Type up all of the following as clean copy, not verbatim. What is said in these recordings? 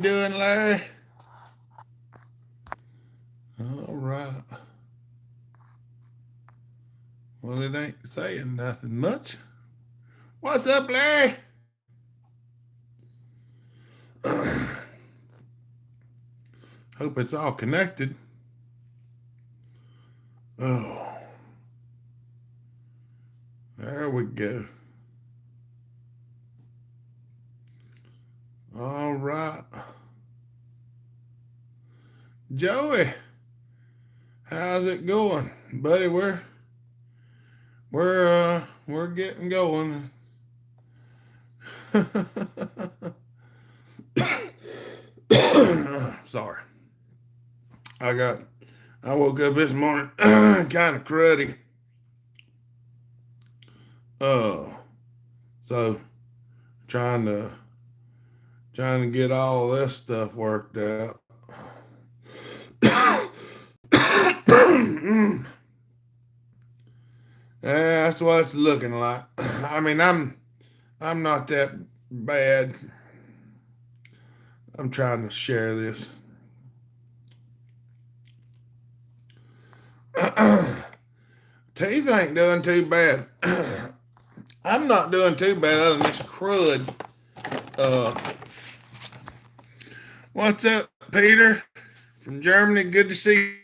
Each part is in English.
doing, Larry? All right. Well, it ain't saying nothing much. What's up, Larry? Hope it's all connected. Oh, there we go. All right. Joey, how's it going, buddy? We're getting going. Sorry. I got I woke up this morning kind of cruddy. Uh so trying to get all this stuff worked out. Yeah, that's what it's looking like. I mean, I'm not that bad. I'm trying to share this. Teeth ain't doing too bad. I'm not doing too bad other than this crud. Uh, what's up, Peter from Germany? Good to see you.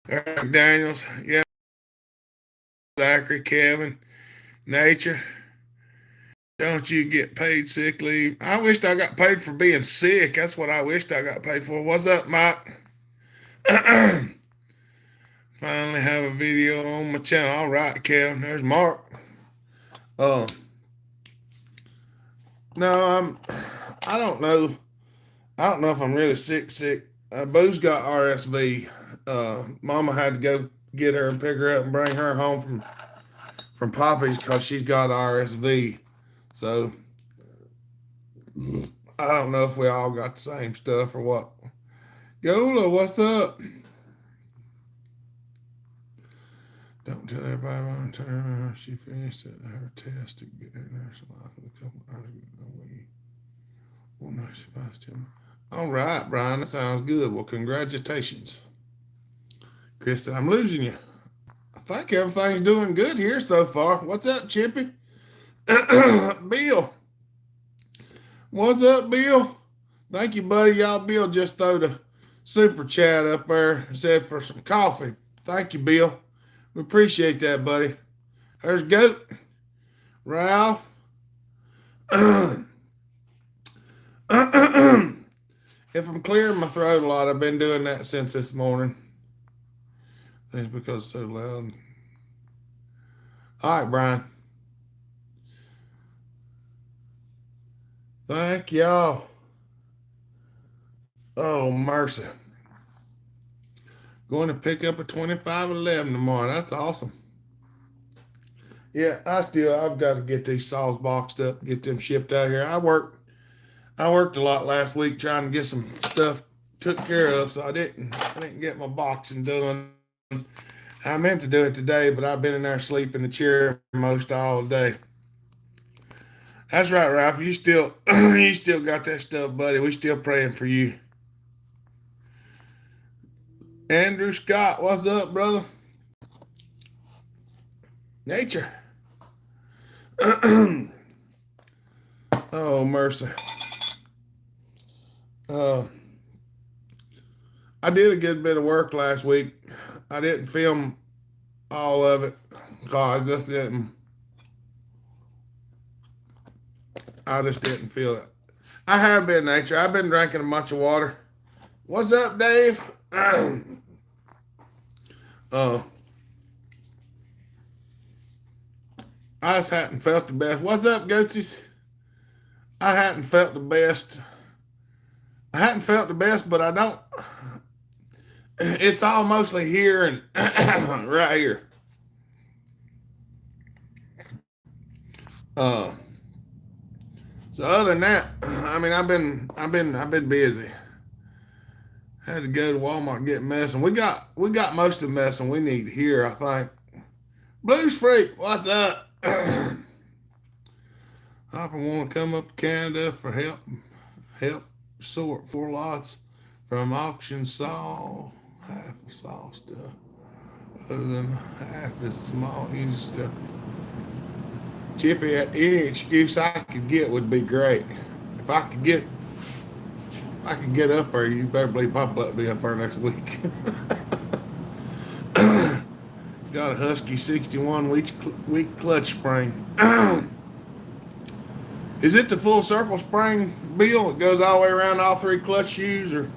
Eric Daniels, yeah, Zachary, Kevin, Nature. Don't you get paid sick leave? I wished I got paid for being sick. That's what I wished I got paid for. What's up, Mike? Finally have a video on my channel. All right, Kevin. There's Mark. Uh, no, I don't know. I don't know if I'm really sick. Boo's got RSV. Mama had to go get her and pick her up and bring her home from Poppy's because she's got RSV. So I don't know if we all got the same stuff or what. Gola, what's up? Don't tell everybody about her. She finished her test to get her nurse license a couple hours ago. Well, no, she passed him. All right, Brian, that sounds good. Well, congratulations. Chris, I'm losing you. I think everything's doing good here so far. What's up, Chippy? Bill. What's up, Bill? Thank you, buddy. Y'all, Bill just threw the super chat up there and said for some coffee. Thank you, Bill. We appreciate that, buddy. There's Goat. Ralph. If I'm clearing my throat a lot, I've been doing that since this morning. I think it's because it's so loud. All right, Brian. Thank y'all. Oh, mercy. Going to pick up a 2511 tomorrow. That's awesome. Yeah, I've got to get these saws boxed up, get them shipped out here. I worked a lot last week trying to get some stuff took care of, so I didn't get my boxing done. I meant to do it today, but I've been in there sleeping in the chair most all day. That's right, Ralph. You still got that stuff, buddy. We still praying for you. Andrew Scott, what's up, brother? Nature. Oh, mercy. I did a good bit of work last week. I didn't film all of it. God, I just didn't feel it. I have been, Nature. I've been drinking a bunch of water. What's up, Dave? I just hadn't felt the best. What's up, Goatsies? I hadn't felt the best. But I don't. It's all mostly here and right here. So other than that, I mean, I've been busy. Had to go to Walmart and get medicine. We got most of the medicine we need here, I think. Blues Freak, what's up? Hopper want to come up to Canada for help sort 4 lots from auction saw. Half of saw stuff. Other than half is small engine stuff. Chippy, any excuse I could get would be great. If I could get up there, you better believe my butt be up there next week. Got a Husky 61 week clutch spring. Is it the full circle spring, Bill? It goes all the way around all 3 clutch shoes, or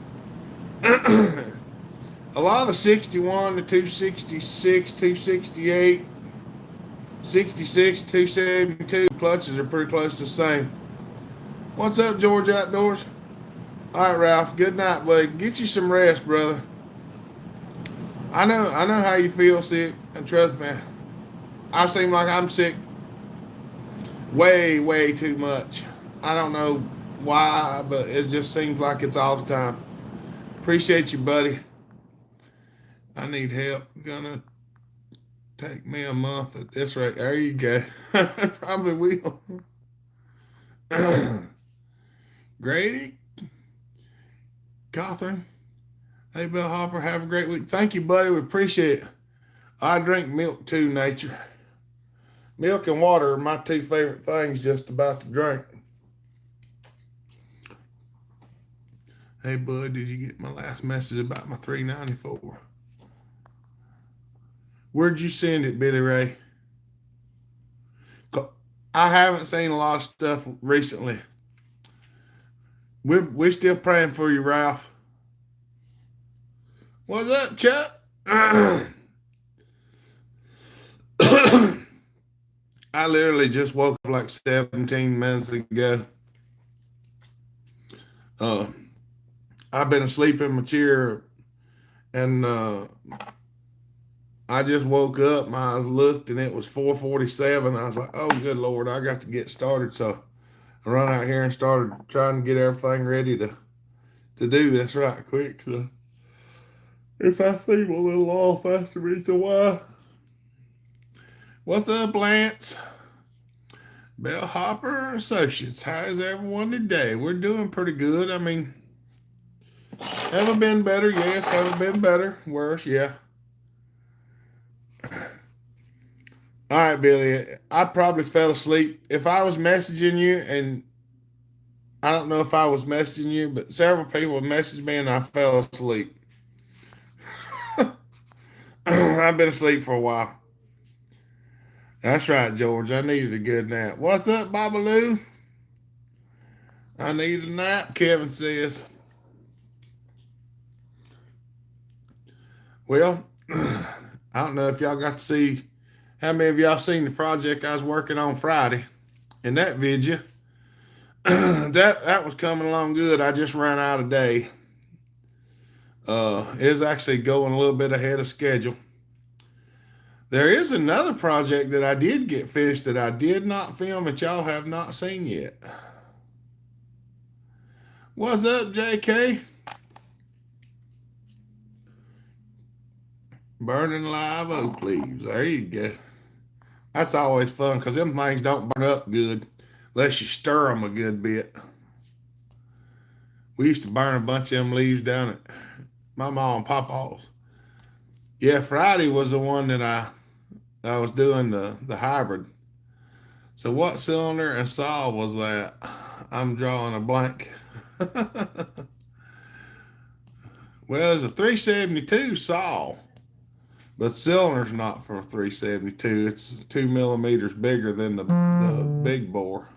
a lot of the 61, the 266, 268, 66, 272 clutches are pretty close to the same. What's up, George Outdoors? All right, Ralph. Good night, buddy. Get you some rest, brother. I know how you feel sick, and trust me, I seem like I'm sick way too much. I don't know why, but it just seems like it's all the time. Appreciate you, buddy. I need help. Gonna take me a month at this rate. There you go. Probably will. Grady, Catherine. Hey, Bill Hopper, have a great week. Thank you, buddy. We appreciate it. I drink milk too, Nature. Milk and water are my 2 favorite things just about to drink. Hey, bud, did you get my last message about my 394? Where'd you send it, Billy Ray? I haven't seen a lot of stuff recently. We're still praying for you, Ralph. What's up, Chuck? I literally just woke up like 17 minutes ago. I've been asleep in my chair, and I just woke up. My eyes looked, and it was 4:47. I was like, "Oh, good Lord, I got to get started." So I run out here and started trying to get everything ready to do this right quick. So if I seem a little off, that's the reason why. What's up, Lance? Bell Hopper Associates. How's everyone today? We're doing pretty good. I mean, haven't been better? Yes. Haven't been better? Worse? Yeah. All right, Billy. I probably fell asleep. If I was messaging you, and I don't know if I was messaging you, but several people messaged me and I fell asleep. I've been asleep for a while. That's right, George. I needed a good nap. What's up, Babaloo? I need a nap, Kevin says. Well, I don't know if y'all got to see, how many of y'all seen the project I was working on Friday in that video. That was coming along good. I just ran out of day. It is actually going a little bit ahead of schedule. There is another project that I did get finished that I did not film that y'all have not seen yet. What's up, JK? Burning live oak leaves. There you go. That's always fun because them things don't burn up good unless you stir them a good bit. We used to burn a bunch of them leaves down at my mom and papa's. Yeah, Friday was the one that I was doing the hybrid. So what cylinder and saw was that? I'm drawing a blank. Well, it's a 372 saw, but cylinder's not for a 372. It's 2 millimeters bigger than the big bore.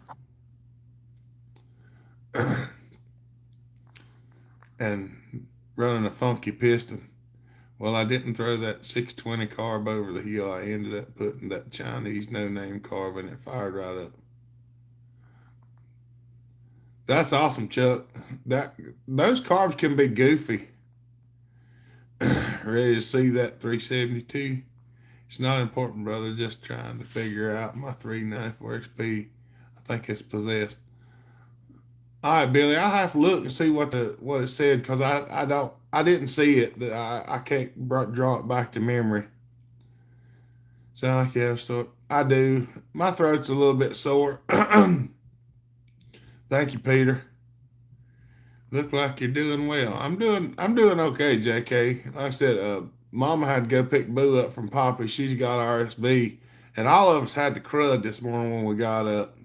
And running a funky piston. Well, I didn't throw that 620 carb over the hill. I ended up putting that Chinese no-name carb and it fired right up. That's awesome, Chuck. Those carbs can be goofy. Ready to see that 372? It's not important, brother. Just trying to figure out my 394 XP. I think it's possessed. All right, Billy. I'll have to look and see what it said because I didn't see it. I can't draw it back to memory. Sound like you have so I do. My throat's a little bit sore. Thank you, Peter. Look like you're doing well. I'm doing okay, JK. Like I said, Mama had to go pick Boo up from Poppy. She's got RSV, and all of us had to crud this morning when we got up.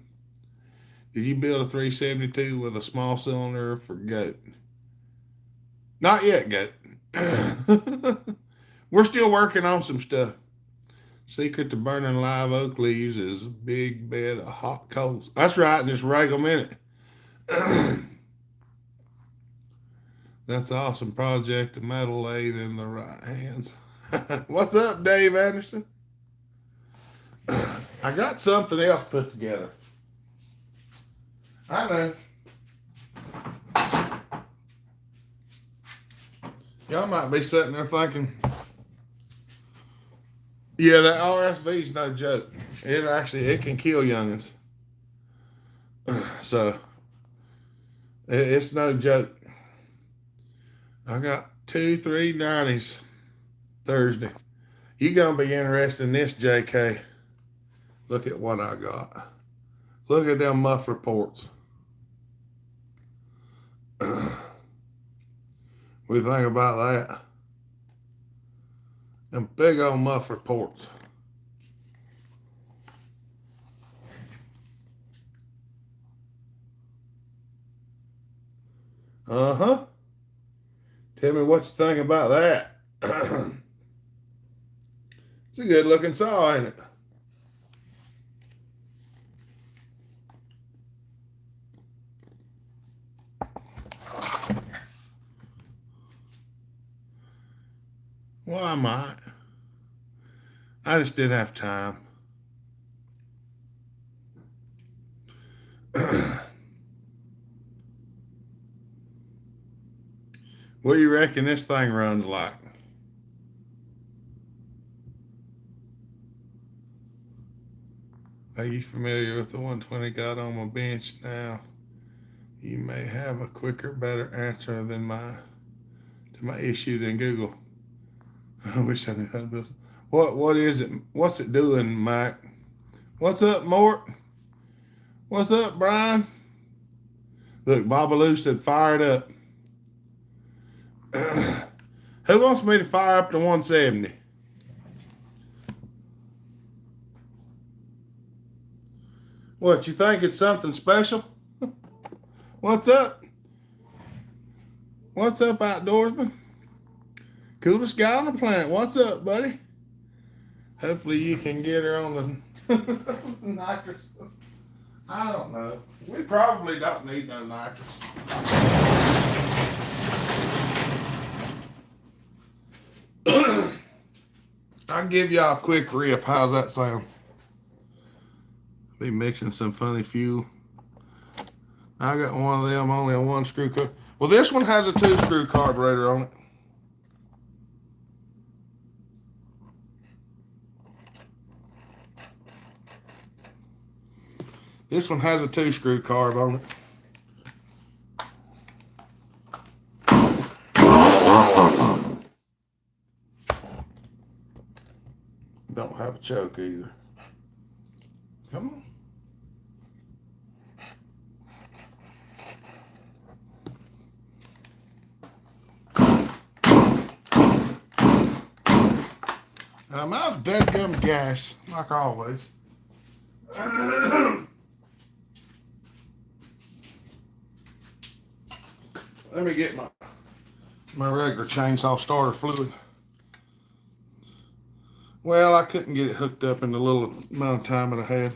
Did you build a 372 with a small cylinder for goat? Not yet, goat. We're still working on some stuff. Secret to burning live oak leaves is a big bed of hot coals. That's right, just rake them in it. That's an awesome project. A metal lathe in the right hands. What's up, Dave Anderson? I got something else put together. I know. Y'all might be sitting there thinking, yeah, that RSV is no joke. It can kill youngins. So it's no joke. I got 2 390s Thursday. You gonna be interested in this, JK? Look at what I got. Look at them muffler ports. What do you think about that? Them big old muffler ports. Uh-huh. Tell me what you think about that. It's a good looking saw, ain't it? Well, I might. I just didn't have time. What do you reckon this thing runs like? Are you familiar with the 120 got on my bench now? You may have a quicker, better answer than to my issue than Google. I wish I knew how to build. What is it? What's it doing, Mike? What's up, Mort? What's up, Brian? Look, Babaloo said fire it up. Who wants me to fire up to 170? What, you think it's something special? What's up? What's up, outdoorsman? Coolest guy on the planet. What's up, buddy? Hopefully you can get her on the nitrous. I don't know. We probably don't need no nitrous. I'll give y'all a quick rip. How's that sound? Be mixing some funny fuel. I got one of them, only a 1 screw car. Well, this one has a 2 screw carburetor on it. This one has a 2 screw carb on it. Don't have a choke either. Come on. I'm out of dead-gum gas, like always. Let me get my regular chainsaw starter fluid. Well, I couldn't get it hooked up in the little amount of time that I had.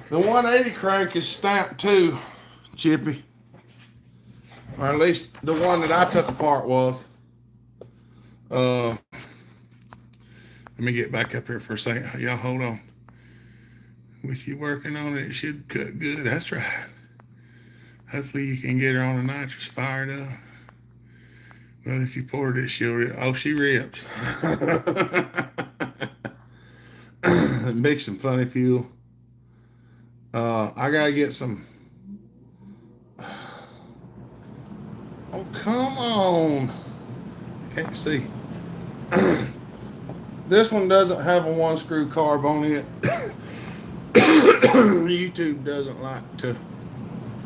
The 180 crank is stamped too, Chippy. Or at least the one that I took apart was. Let me get back up here for a second. Y'all hold on. With you working on it, it should cut good. That's right. Hopefully you can get her on the nitrous fired up. Well, if you poured it, she'll rip. Oh, she rips. Mix some funny fuel. I gotta get some. Oh, come on. Can't see. This one doesn't have a one screw carb on it. YouTube doesn't like to.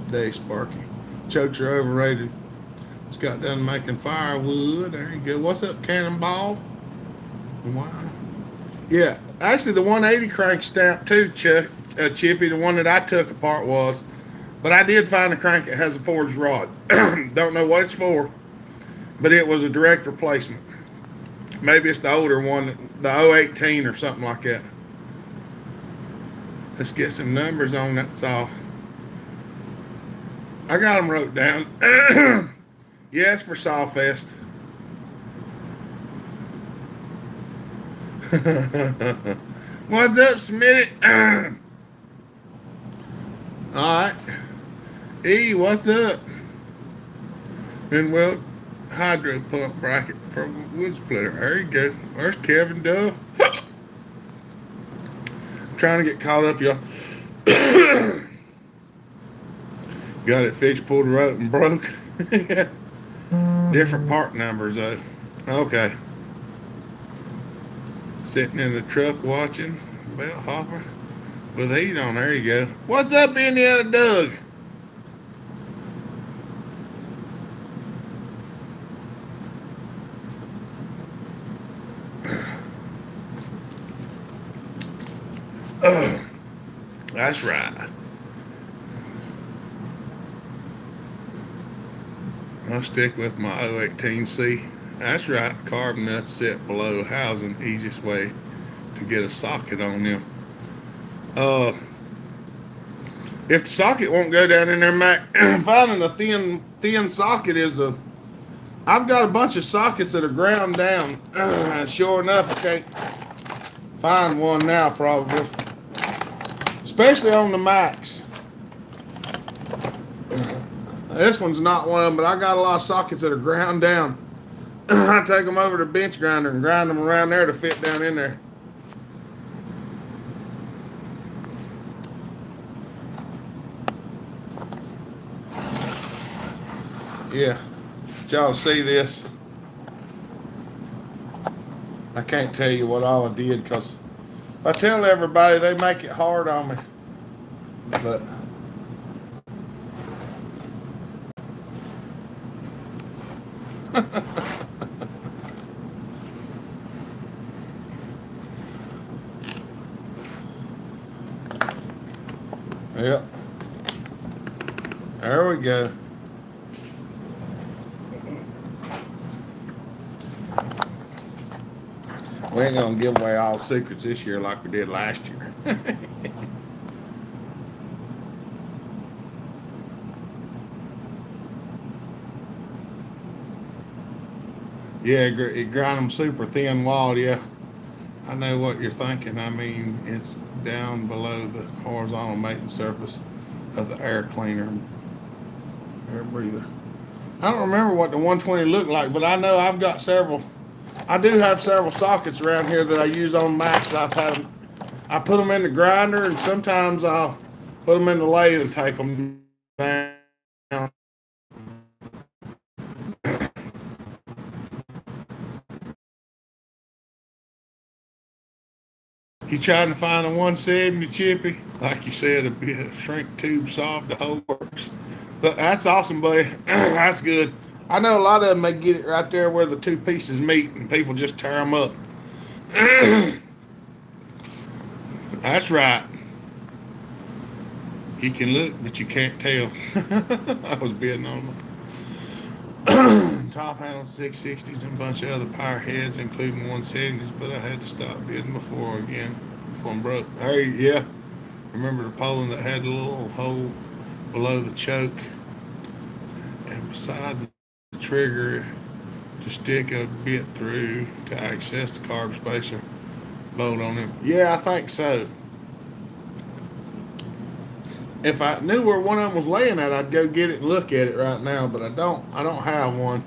Day Sparky. Chokes are overrated. It's got done making firewood. There you go. What's up, Cannonball? Wow. Yeah, actually the 180 crank stamped too, Chippy. The one that I took apart was. But I did find a crank that has a forged rod. Don't know what it's for, but it was a direct replacement. Maybe it's the older one, the 018 or something like that. Let's get some numbers on that saw. I got them wrote down. Yes, for Sawfest. What's up, Smitty? All right. E, what's up? And well, hydro pump bracket for wood splitter. There you go. There's Kevin Dove. I'm trying to get caught up, y'all. Got it fixed, pulled the rope, and broke. Different part numbers, though. Okay. Sitting in the truck watching. Bell hopper. With heat on. There you go. What's up, Indiana Doug? That's right. I'll stick with my 018C. That's right. Carbon nuts set below housing. Easiest way to get a socket on them. If the socket won't go down in there, Mac, finding a thin socket is a. I've got a bunch of sockets that are ground down. Sure enough, I can't find one now, probably. Especially on the Max. This one's not one of them, but I got a lot of sockets that are ground down. I take them over to bench grinder and grind them around there to fit down in there. Yeah, y'all see this. I can't tell you what all I did because if I tell everybody, they make it hard on me. But yep. There we go. We ain't gonna give away all secrets this year like we did last year. Yeah, it grind them super thin walled. Yeah, I know what you're thinking. I mean, it's down below the horizontal mating surface of the air cleaner, air breather. I don't remember what the 120 looked like, but I know I've got several. I do have several sockets around here that I use on Max. I put them in the grinder, and sometimes I'll put them in the lathe and take them down. You trying to find a 170, Chippy? Like you said, a bit of shrink tube solved the whole works. But that's awesome, buddy. That's good. I know a lot of them, they get it right there where the two pieces meet and people just tear them up. That's right. You can look, but you can't tell. I was bidding on them. Top handle 660s and a bunch of other power heads, including 170s, but I had to stop bidding before I'm broke. Hey, yeah. Remember the Poland that had a little hole below the choke and beside the trigger to stick a bit through to access the carb spacer bolt on it? Yeah, I think so. If I knew where one of them was laying at, I'd go get it and look at it right now, but I don't. I don't have one.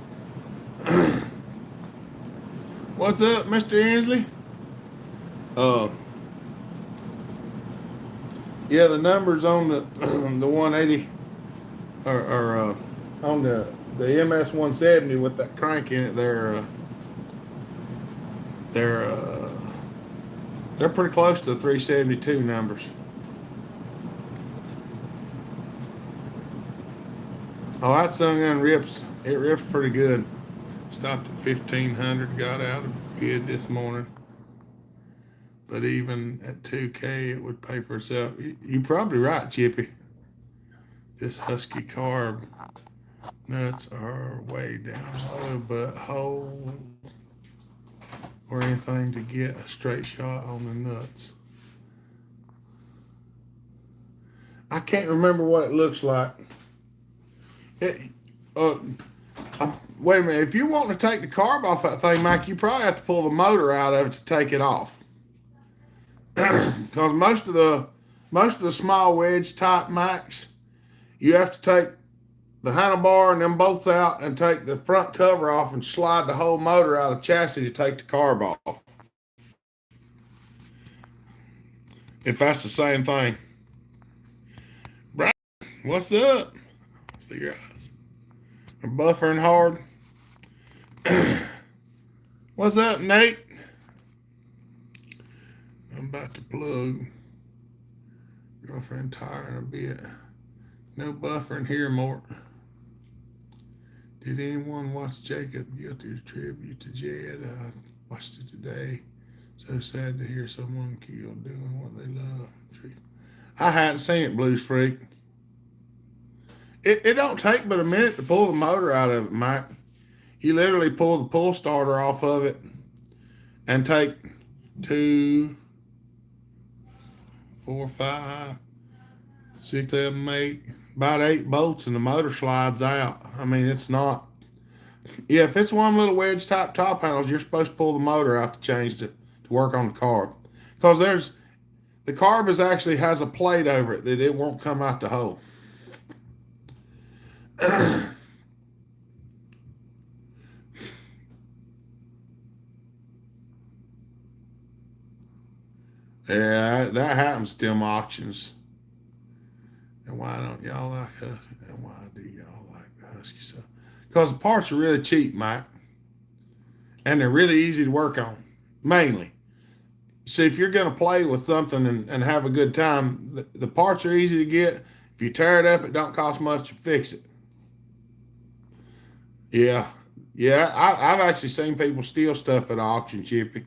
What's up, Mr. Inslee? Uh, yeah, the numbers on the the 180 or on the MS 170 with that crank in it, they're they're pretty close to the 372 numbers. Oh, that sun gun rips. It rips pretty good. Stopped at 1500. Got out of bid this morning. But even at 2K, it would pay for itself. You're probably right, Chippy. This Husky carb nuts are way down low, but whole or anything to get a straight shot on the nuts. I can't remember what it looks like. It, uh, wait a minute. If you're wanting to take the carb off that thing, Mike, you probably have to pull the motor out of it to take it off. Because most of the small wedge type Macs, you have to take the handlebar and them bolts out and take the front cover off and slide the whole motor out of the chassis to take the carb off. If that's the same thing. Brian, what's up? See your eyes. I'm buffering hard. What's up, Nate? I'm about to plug girlfriend tire in a bit. No buffering here, Mort. Did anyone watch Jacob Guilty tribute to Jed? I watched it today. So sad to hear someone killed doing what they love. I hadn't seen it, Blues Freak. It don't take but a minute to pull the motor out of it, Mike. You literally pull the pull starter off of it and take 2, 4, 5, 6, 7, 8, about 8 bolts and the motor slides out. I mean, it's not. Yeah, if it's one little wedge type top handles, you're supposed to pull the motor out to change to work on the carb. Because the carb actually has a plate over it that it won't come out the hole. Yeah, that happens to them auctions. And why don't y'all like Husky? And why do y'all like the Husky stuff? Because the parts are really cheap, Mike. And they're really easy to work on, mainly. See, if you're going to play with something and have a good time, the parts are easy to get. If you tear it up, it don't cost much to fix it. Yeah. Yeah, I've actually seen people steal stuff at auction, Chippy.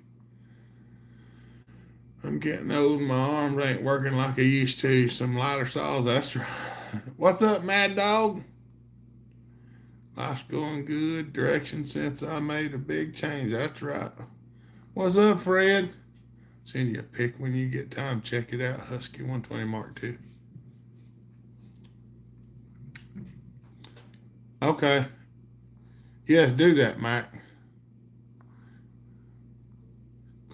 I'm getting old and my arms ain't working like I used to. Some lighter saws, that's right. What's up, Mad Dog? Life's going good. Direction since I made a big change. That's right. What's up, Fred? Send you a pic when you get time. Check it out. Husky 120 Mark II. Okay. Yes, do that, Mike.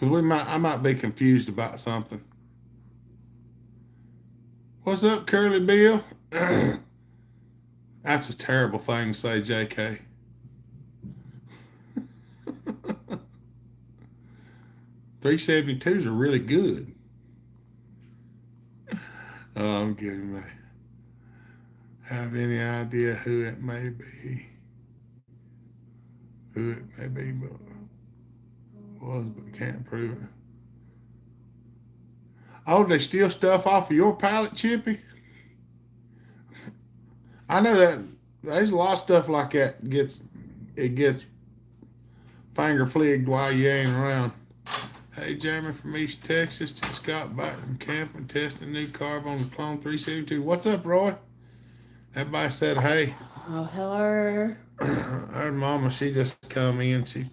Because I might be confused about something. What's up, Curly Bill? That's a terrible thing to say, JK. 372s are really good. Oh, I'm kidding, man. Have any idea who it may be? Who it may be, but can't prove it. Oh, they steal stuff off of your pallet, Chippy? I know that there's a lot of stuff like that gets finger fligged while you ain't around. Hey, Jeremy from East Texas just got back from camp and testing new carb on the Clone 372. What's up, Roy? Everybody said hey. Oh, hello. Our mama, she just come in. She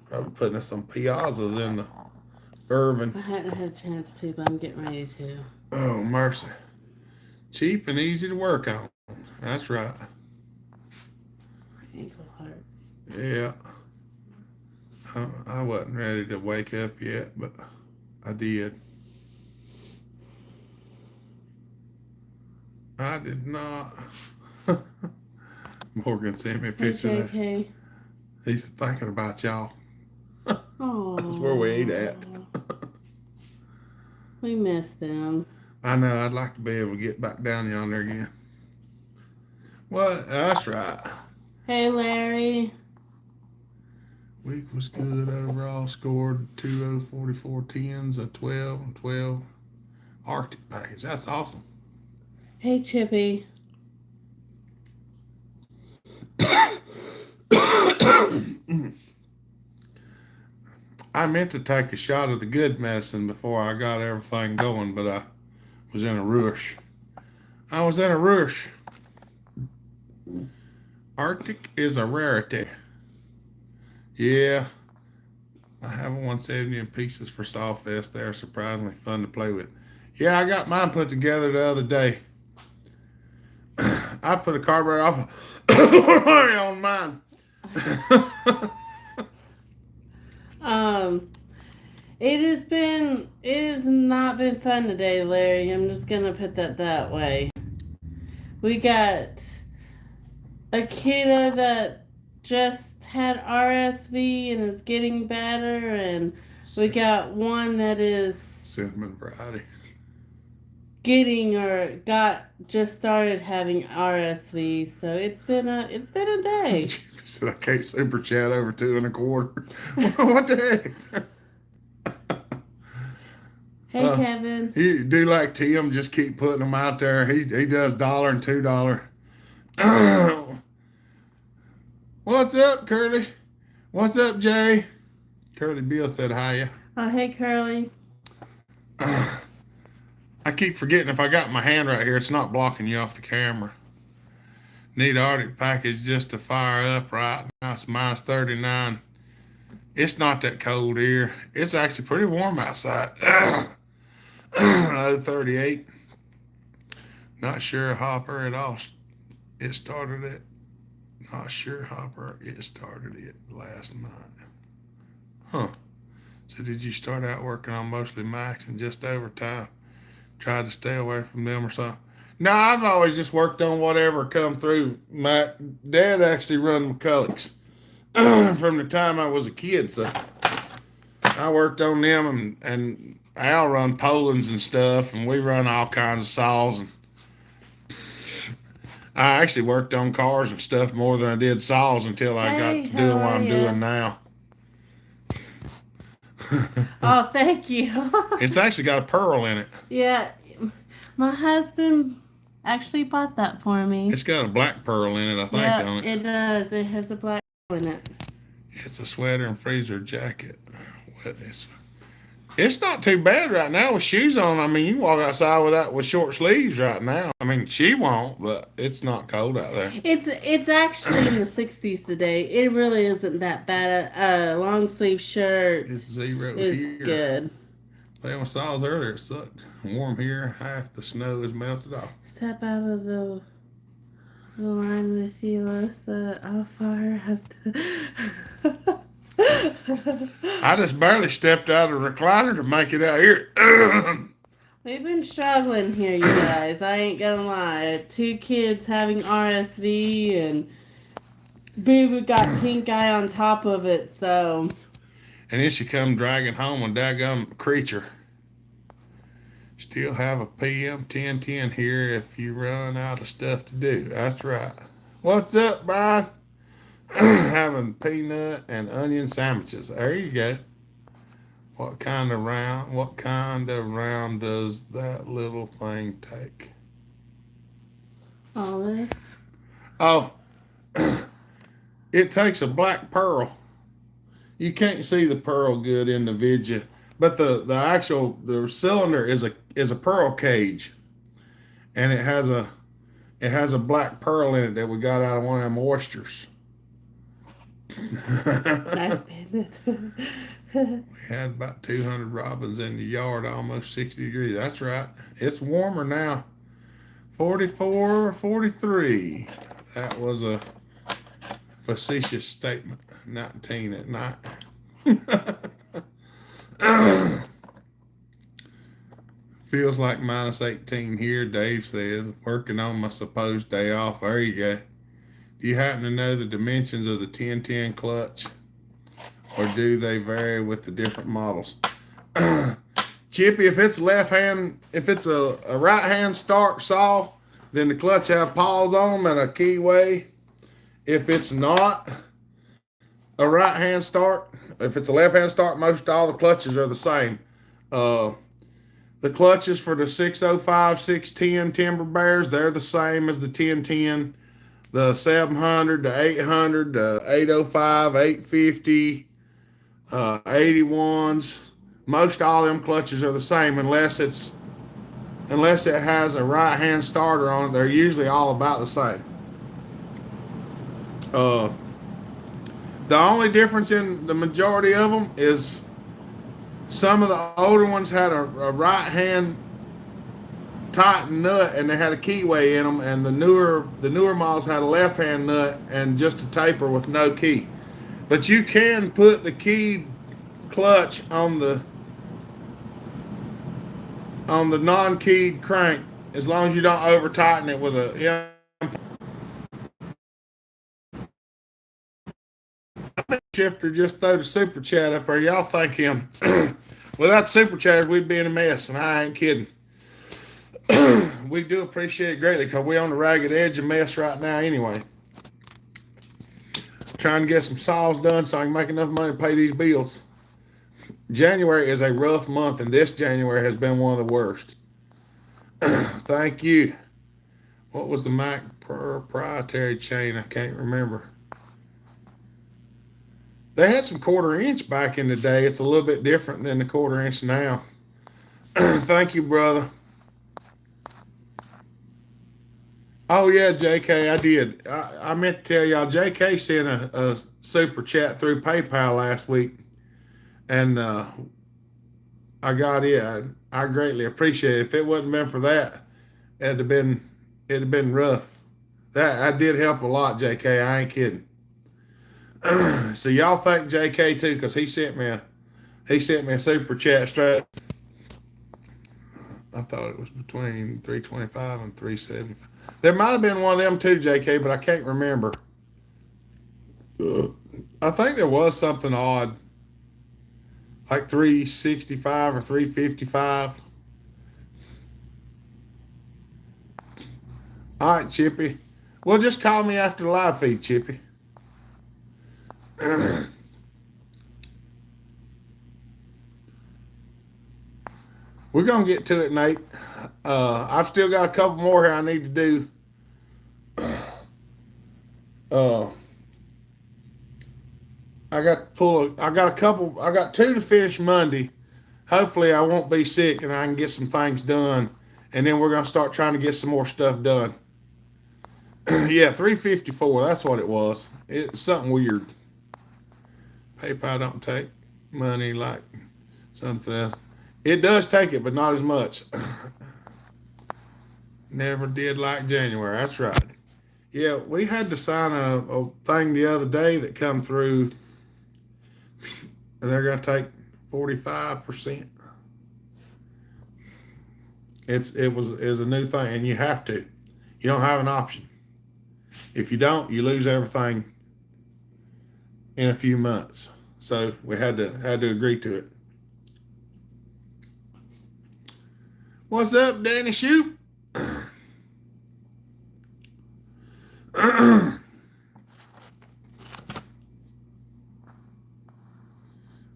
probably putting us some piazzas in the Irvin. I hadn't had a chance to, but I'm getting ready to. Oh, mercy. Cheap and easy to work on. That's right. My ankle hurts. Yeah. I wasn't ready to wake up yet, but I did. I did not. Morgan sent me a Hey, picture of that. JK. He's thinking about y'all. That's where we ate at. Oh, we miss them. I know. I'd like to be able to get back down yonder again. Well, that's right. Hey, Larry. Week was good overall. Scored 2044 tens, a 12 and 12 Arctic package. That's awesome. Hey, Chippy. I meant to take a shot of the good medicine before I got everything going, but I was in a rush. I was in a rush. Arctic is a rarity. Yeah, I have a 170 in pieces for Sawfest. They're surprisingly fun to play with. Yeah, I got mine put together the other day. I put a carburetor off on mine. um, it has not been fun today, Larry. I'm just gonna put that way. We got a kiddo that just had RSV and is getting better, and we got one that is Cinnamon variety. getting or got just started having RSV. So it's been a day. Jimmy said I can't super chat over 2 1/4. What the heck? Hey, Kevin. He do like Tim, just keep putting them out there. He does $1 and $2. What's up, Curly? What's up, Jay? Curly Bill said hiya. Oh, hey, Curly. I keep forgetting if I got my hand right here, it's not blocking you off the camera. Need Arctic package just to fire up right now. It's minus 39. It's not that cold here. It's actually pretty warm outside. 38. Not sure Hopper at all. It started it. Not sure Hopper. It started it last night. Huh. So did you start out working on mostly Macs and just overtime? Tried to stay away from them or something? No, I've always just worked on whatever come through. My dad actually run McCulloch's from the time I was a kid, so I worked on them, and Al run Poland's and stuff, and we run all kinds of saws. And I actually worked on cars and stuff more than I did saws until I got to doing what I'm doing now. Oh, thank you. It's actually got a pearl in it. Yeah, my husband actually bought that for me. It's got a black pearl in it, I think, don't it? It does. It has a black pearl in it. It's a sweater and freezer jacket. It's not too bad right now with shoes on. I mean, you can walk outside with short sleeves right now. I mean, she won't, but it's not cold out there. It's actually in the 60s today. It really isn't that bad. A long sleeve shirt It's 0 is here. good. Playing with saws earlier, it sucked. Warm here, half the snow is melted off. Step out of the line with you, Alyssa. I'll fire up I just barely stepped out of the recliner to make it out here. We've been struggling here, you guys. I ain't gonna lie. 2 kids having RSV, and Boo got pink eye on top of it, so. And then she come dragging home a daggum creature. Still have a PM 1010 here if you run out of stuff to do. That's right. What's up, Brian? Having peanut and onion sandwiches. There you go. What kind of round does that little thing take? All this? Oh, it takes a black pearl. You can't see the pearl good in the video, but the cylinder is a pearl cage, and it has a black pearl in it that we got out of one of them oysters. Nice bandit. We had about 200 robins in the yard, almost 60 degrees. That's right. It's warmer now. 44, 43. That was a facetious statement. 19 at night. Feels like minus 18 here, Dave says. Working on my supposed day off. There you go. Do you happen to know the dimensions of the 1010 clutch? Or do they vary with the different models? Chippy, if it's a right hand start saw, then the clutch have paws on them and a keyway. If it's not a right hand start, if it's a left hand start, most all the clutches are the same. The clutches for the 605, 610 Timber Bears, they're the same as the 1010. The 700, the 800, the 805, 850, 81s. Most all them clutches are the same unless it has a right hand starter on it. They're usually all about the same. The only difference in the majority of them is some of the older ones had a right hand tighten nut and they had a keyway in them, and the newer models had a left hand nut and just a taper with no key. But you can put the keyed clutch on the non-keyed crank as long as you don't over tighten it with a shifter. Just throw the super chat up there. Y'all thank him. Without super chat, we'd be in a mess, and I ain't kidding. We do appreciate it greatly because we're on the ragged edge of mess right now anyway. Trying to get some saws done so I can make enough money to pay these bills. January is a rough month, and this January has been one of the worst. Thank you. What was the Mac proprietary chain? I can't remember. They had some 1/4 inch back in the day. It's a little bit different than the 1/4 inch now. Thank you, brother. Oh, yeah, JK, I did. I meant to tell y'all, JK sent a super chat through PayPal last week, and I got it. I greatly appreciate it. If it wasn't been for that, it'd have been rough. That did help a lot, JK. I ain't kidding. So y'all thank JK too, because he sent me a super chat straight. I thought it was between 325 and 375. There might have been one of them too, JK, but I can't remember. I think there was something odd, like 365 or 355. All right, Chippy. Well, just call me after the live feed, Chippy. We're going to get to it, Nate. I've still got a couple more here I need to do. I got 2 to finish Monday. Hopefully I won't be sick and I can get some things done. And then we're going to start trying to get some more stuff done. Yeah, 354. That's what it was. It's something weird. PayPal don't take money like something else. It does take it, but not as much. Never did like January. That's right. Yeah, we had to sign a thing the other day that come through, and they're going to take 45%. It was a new thing, and you have to. You don't have an option. If you don't, you lose everything in a few months. So we had to agree to it. What's up, Danny Shoot?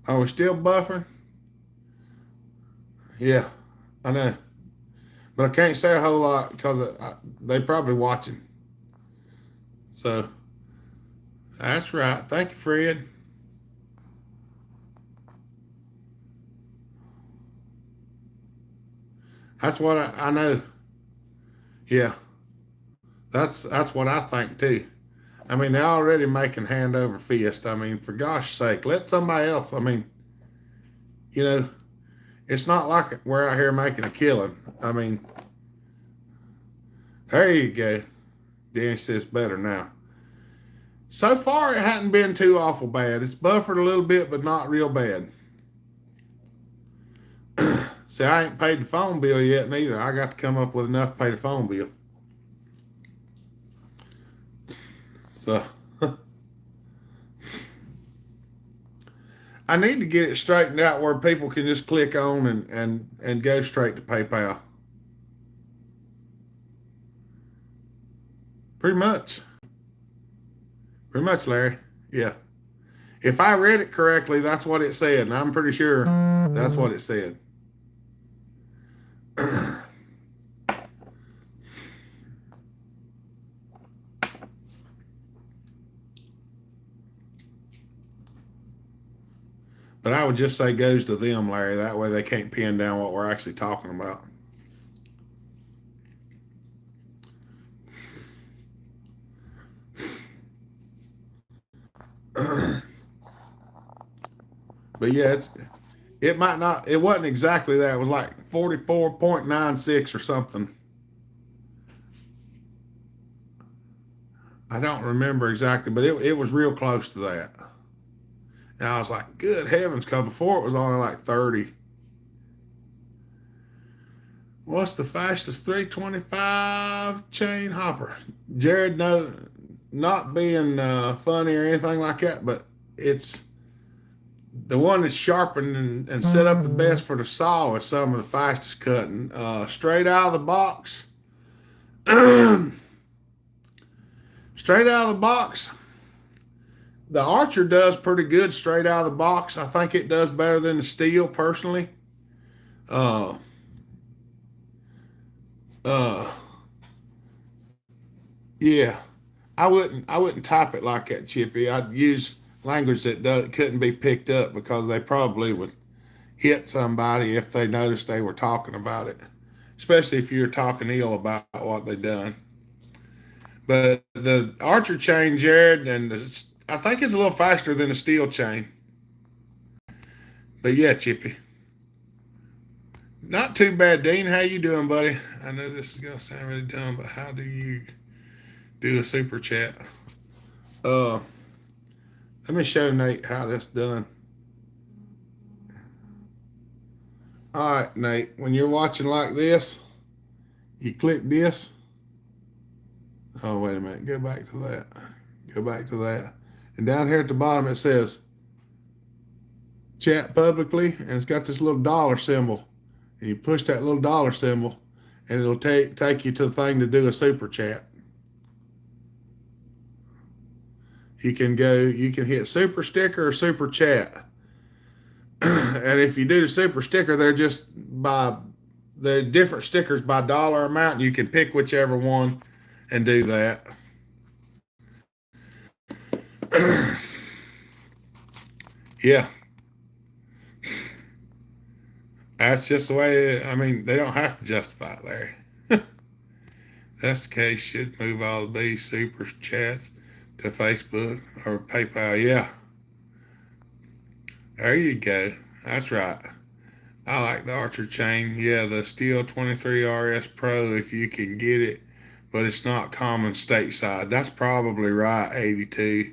Are we still buffering? Yeah, I know. But I can't say a whole lot because they probably watching. So, that's right. Thank you, Fred. That's what I know. Yeah. That's what I think too. I mean, they're already making hand over fist. I mean, for gosh sake, let somebody else. I mean, You know, it's not like we're out here making a killing. I mean, there you go. Danny says better now. So far, it hadn't been too awful bad. It's buffered a little bit, but not real bad. See, I ain't paid the phone bill yet neither. I got to come up with enough to pay the phone bill. So I need to get it straightened out where people can just click on and go straight to PayPal. Pretty much. Pretty much, Larry. Yeah. If I read it correctly, that's what it said, and I'm pretty sure that's what it said. But I would just say goes to them, Larry. That way they can't pin down what we're actually talking about. But yeah, it might not, it wasn't exactly that. It was like 44.96 or something. I don't remember exactly, but it was real close to that. And I was like, good heavens, because before it was only like 30. What's the fastest 325 chain hopper? Jared, no, not being funny or anything like that, but it's the one that's sharpened and set up the best for the saw is some of the fastest cutting. Straight out of the box. Straight out of the box. The Archer does pretty good straight out of the box. I think it does better than the steel personally. Yeah, I wouldn't type it like that, Chippy. I'd use language that couldn't be picked up because they probably would hit somebody if they noticed they were talking about it, especially if you're talking ill about what they done. But the Archer chain, Jared, I think it's a little faster than the steel chain. But yeah, Chippy. Not too bad, Dean. How you doing, buddy? I know this is gonna sound really dumb, but how do you do a super chat? Let me show Nate how that's done. All right, Nate. When you're watching like this, you click this. Oh, wait a minute. Go back to that. Go back to that. And down here at the bottom, it says chat publicly, and it's got this little dollar symbol. And you push that little dollar symbol, and it'll take you to the thing to do a super chat. You can hit super sticker or super chat. And if you do the super sticker, they're different stickers by dollar amount. And you can pick whichever one and do that. Yeah. That's just the way, they don't have to justify it, Larry. That's the case, should move all the B super chats to Facebook or PayPal. Yeah. There you go. That's right. I like the Archer chain. Yeah, the Steel 23 RS Pro if you can get it, but it's not common stateside. That's probably right, 82.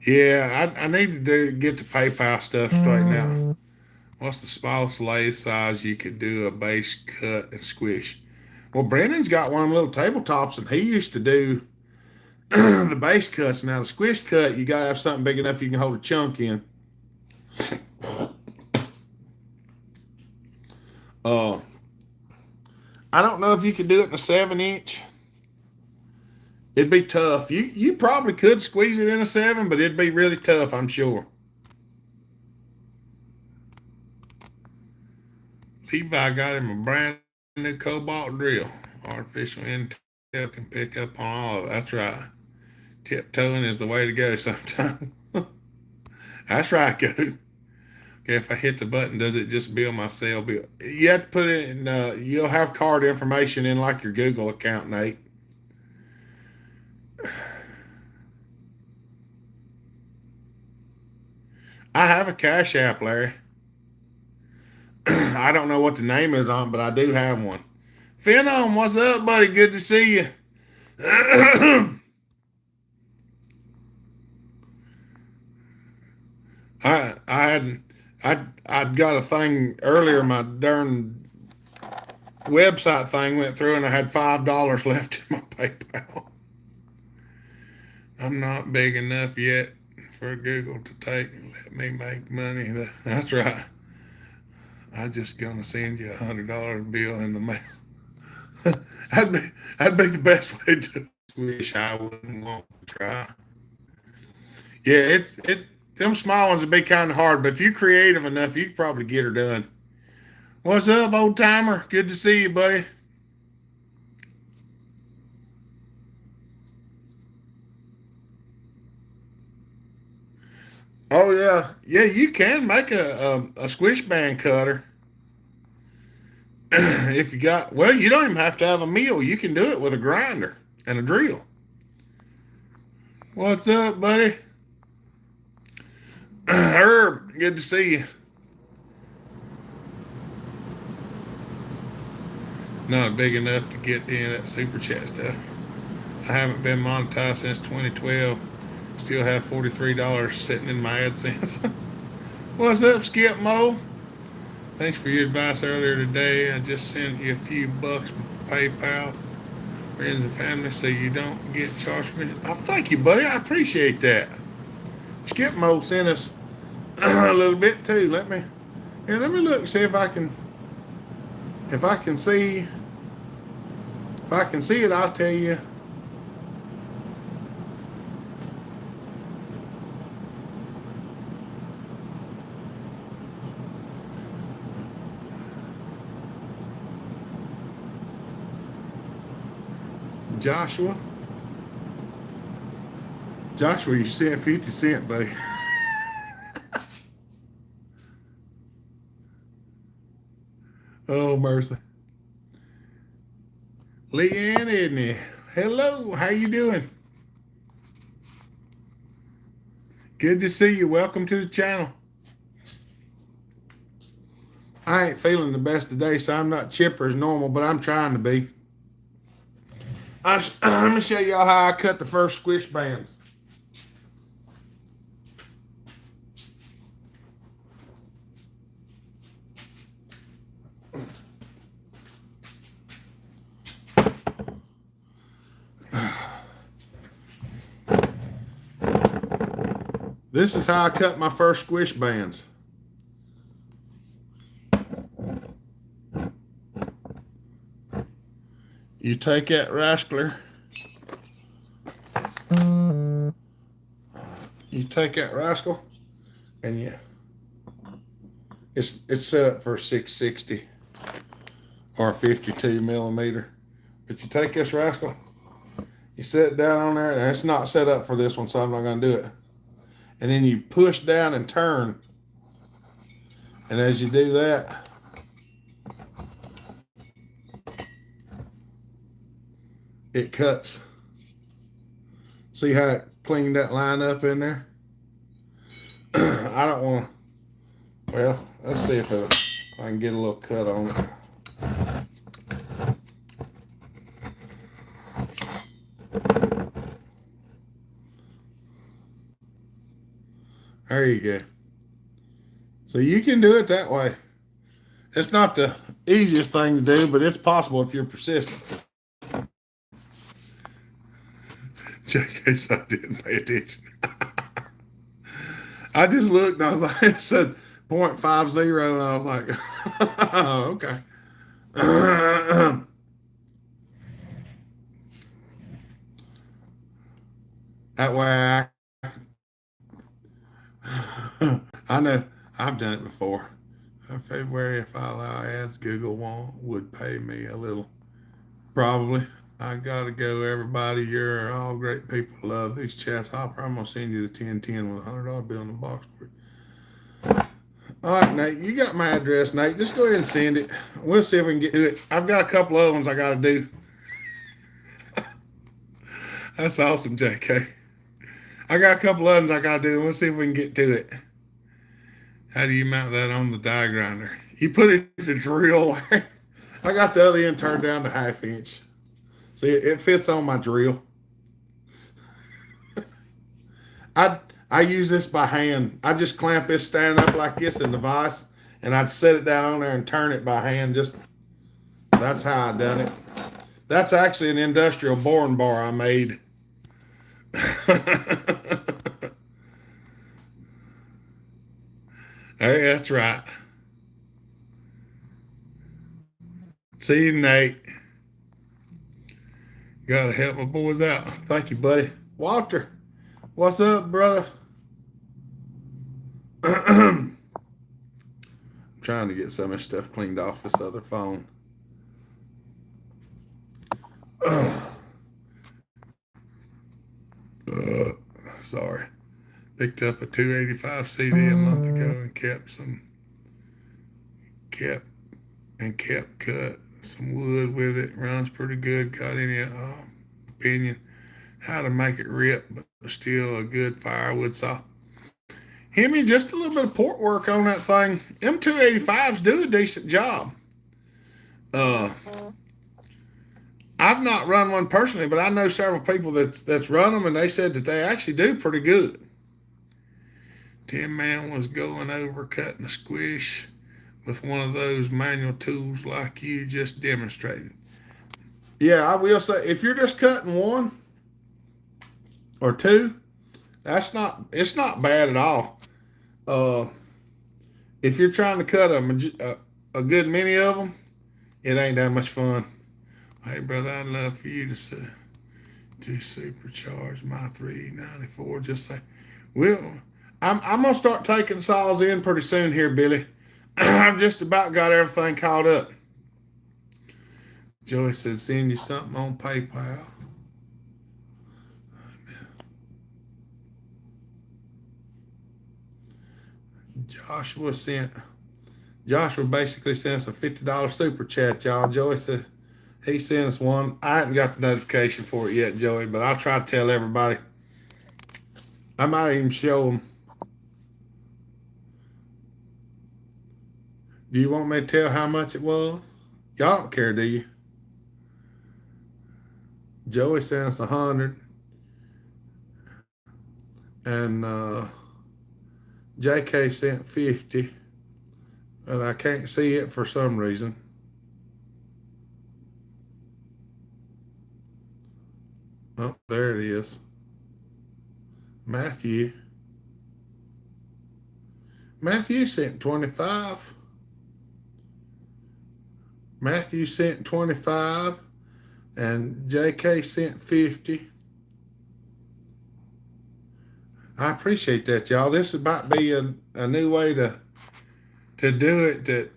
Yeah, I need to get the PayPal stuff straightened out. What's the smallest lathe size you could do a base cut and squish? Well, Brandon's got one of them little tabletops, and he used to do the base cuts. Now, the squish cut, you got to have something big enough you can hold a chunk in. I don't know if you could do it in a 7-inch. It'd be tough. You probably could squeeze it in a 7, but it'd be really tough, I'm sure. Levi got him a brand new Cobalt drill. Artificial intel can pick up on all of it. That's right. Tiptoeing is the way to go sometimes. That's right, go. Okay, if I hit the button, does it just bill my cell bill? You have to put it in, you'll have card information in like your Google account, Nate. I have a Cash App, Larry. I don't know what the name is on, but I do have one. Phenom, what's up, buddy? Good to see you. I'd got a thing earlier. My darn website thing went through, and I had $5 left in my PayPal. I'm not big enough yet for Google to take and let me make money. That's right. I'm just gonna send you $100 bill in the mail. that'd be the best way to Squish. I wouldn't want to try. Yeah, them small ones would be kind of hard, but if you're creative enough, you can probably get her done. What's up, old timer? Good to see you, buddy. Oh yeah, you can make a squish band cutter if you got. Well, you don't even have to have a mill. You can do it with a grinder and a drill. What's up, buddy? Herb, good to see you. Not big enough to get in that super chat stuff. I haven't been monetized since 2012. Still have $43 sitting in my AdSense. What's up, Skip Mo? Thanks for your advice earlier today. I just sent you a few bucks from PayPal, friends and family, so you don't get charged for it. Oh, thank you, buddy. I appreciate that. Skip Mo sent us a little bit too. Let me look and see if I can see it. I'll tell you. Joshua, you sent 50 cents, buddy. Oh, mercy. Leanne, isn't it? Hello, how you doing? Good to see you. Welcome to the channel. I ain't feeling the best today, so I'm not chipper as normal, but I'm trying to be. Let me show y'all how I cut the first squish bands. This is how I cut my first squish bands. You take that rascler. You take that rascal, and it's set up for 660 or 52 millimeter. But you take this rascal, you set it down on there, and it's not set up for this one, so I'm not going to do it. And then you push down and turn, and as you do that, it cuts. See how it cleaned that line up in there? I don't want to. Well, let's see if I can get a little cut on it. There you go. So you can do it that way. It's not the easiest thing to do, but it's possible if you're persistent. JK said I didn't pay attention. I just looked and I was like, it said 0.50, and I was like, oh, okay. That way I know I've done it before. In February, if I allow ads, Google would pay me a little. Probably. I gotta go, everybody. You're all great people. Love these chats. I'm gonna send you the 1010 with a $100 bill in the box for you. All right, Nate. You got my address, Nate. Just go ahead and send it. We'll see if we can get to it. I've got a couple other ones I gotta do. That's awesome, JK. I got a couple of others I gotta do, and we'll see if we can get to it. How do you mount that on the die grinder? You put it in the drill. I got the other end turned down to 1/2 inch. See, it fits on my drill. I I use this by hand. I just clamp this stand up like this in the vise, and I'd set it down on there and turn it by hand. Just that's how I done it. That's actually an industrial boring bar I made. Hey, that's right. See you, Nate. Gotta help my boys out. Thank you, buddy. Walter, what's up, brother? I'm trying to get some of this stuff cleaned off this other phone. Sorry. Picked up a 285 CD a month ago and kept cut some wood with it. Runs pretty good. Got any opinion how to make it rip, but still a good firewood saw. Hemi, just a little bit of port work on that thing. Them 285s do a decent job. I've not run one personally, but I know several people that's run them, and they said that they actually do pretty good. Tim Man was going over cutting a squish with one of those manual tools like you just demonstrated. Yeah, I will say, if you're just cutting one or two, it's not bad at all. If you're trying to cut a good many of them, it ain't that much fun. Hey, brother, I'd love for you to supercharge my 394. Just say, I'm gonna start taking saws in pretty soon here, Billy. I've just about got everything caught up. Joey said, send you something on PayPal. Joshua basically sent us a $50 super chat, y'all. Joey said he sent us one. I haven't got the notification for it yet, Joey, but I'll try to tell everybody. I might even show them. Do you want me to tell how much it was? Y'all don't care, do you? Joey sent us 100. And JK sent 50. And I can't see it for some reason. Oh, there it is. Matthew sent 25. Matthew sent 25 and JK sent 50. I appreciate that, y'all. This might be a new way to do it that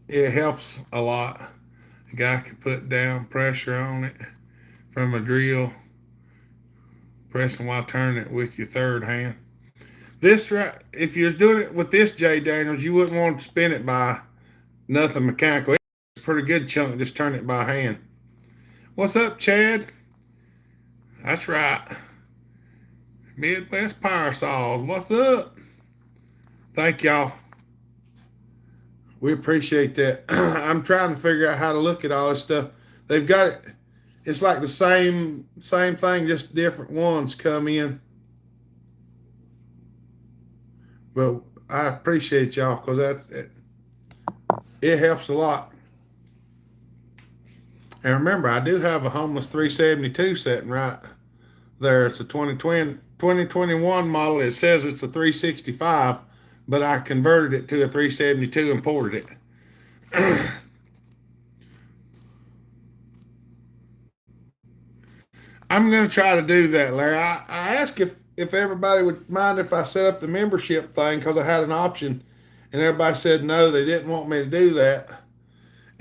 it helps a lot. A guy can put down pressure on it from a drill, pressing while turning it with your third hand. This right, if you're doing it with this J Daniels, you wouldn't want to spin it by nothing mechanical. It's a pretty good chunk, just turn it by hand. What's up, Chad? That's right. Midwest Power Saws. What's up? Thank y'all. We appreciate that. I'm trying to figure out how to look at all this stuff. They've got it. It's like the same thing, just different ones come in. But I appreciate y'all because it helps a lot. And remember, I do have a Homeless 372 sitting right there. It's a 2021 model. It says it's a 365, but I converted it to a 372 and ported it. I'm going to try to do that, Larry. I asked if everybody would mind if I set up the membership thing because I had an option, and everybody said no, they didn't want me to do that.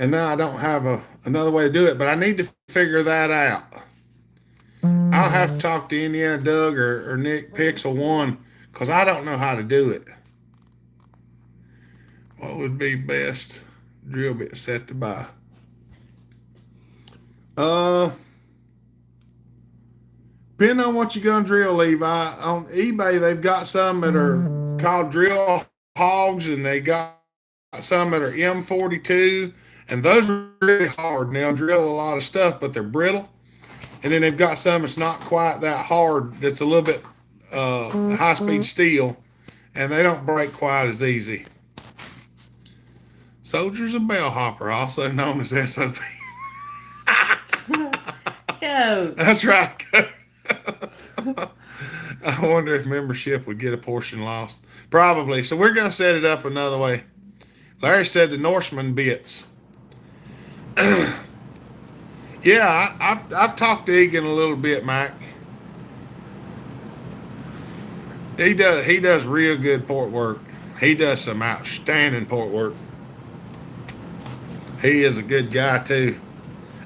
And now I don't have another way to do it, but I need to figure that out. I'll have to talk to Indiana Doug or Nick Pixel One because I don't know how to do it. What would be best drill bit set to buy? Depending on what you're going to drill, Levi. On eBay, they've got some that are called drill hogs, and they got some that are M42, and those are really hard. And they'll drill a lot of stuff, but they're brittle. And then they've got some that's not quite that hard. That's a little bit high speed steel, and they don't break quite as easy. Soldiers of Bellhopper, also known as SOP. Coach. That's right. I wonder if membership would get a portion lost. Probably. So we're going to set it up another way. Larry said the Norseman bits. Yeah, I've talked to Egan a little bit, Mike. He does real good port work. He does some outstanding port work. He is a good guy too.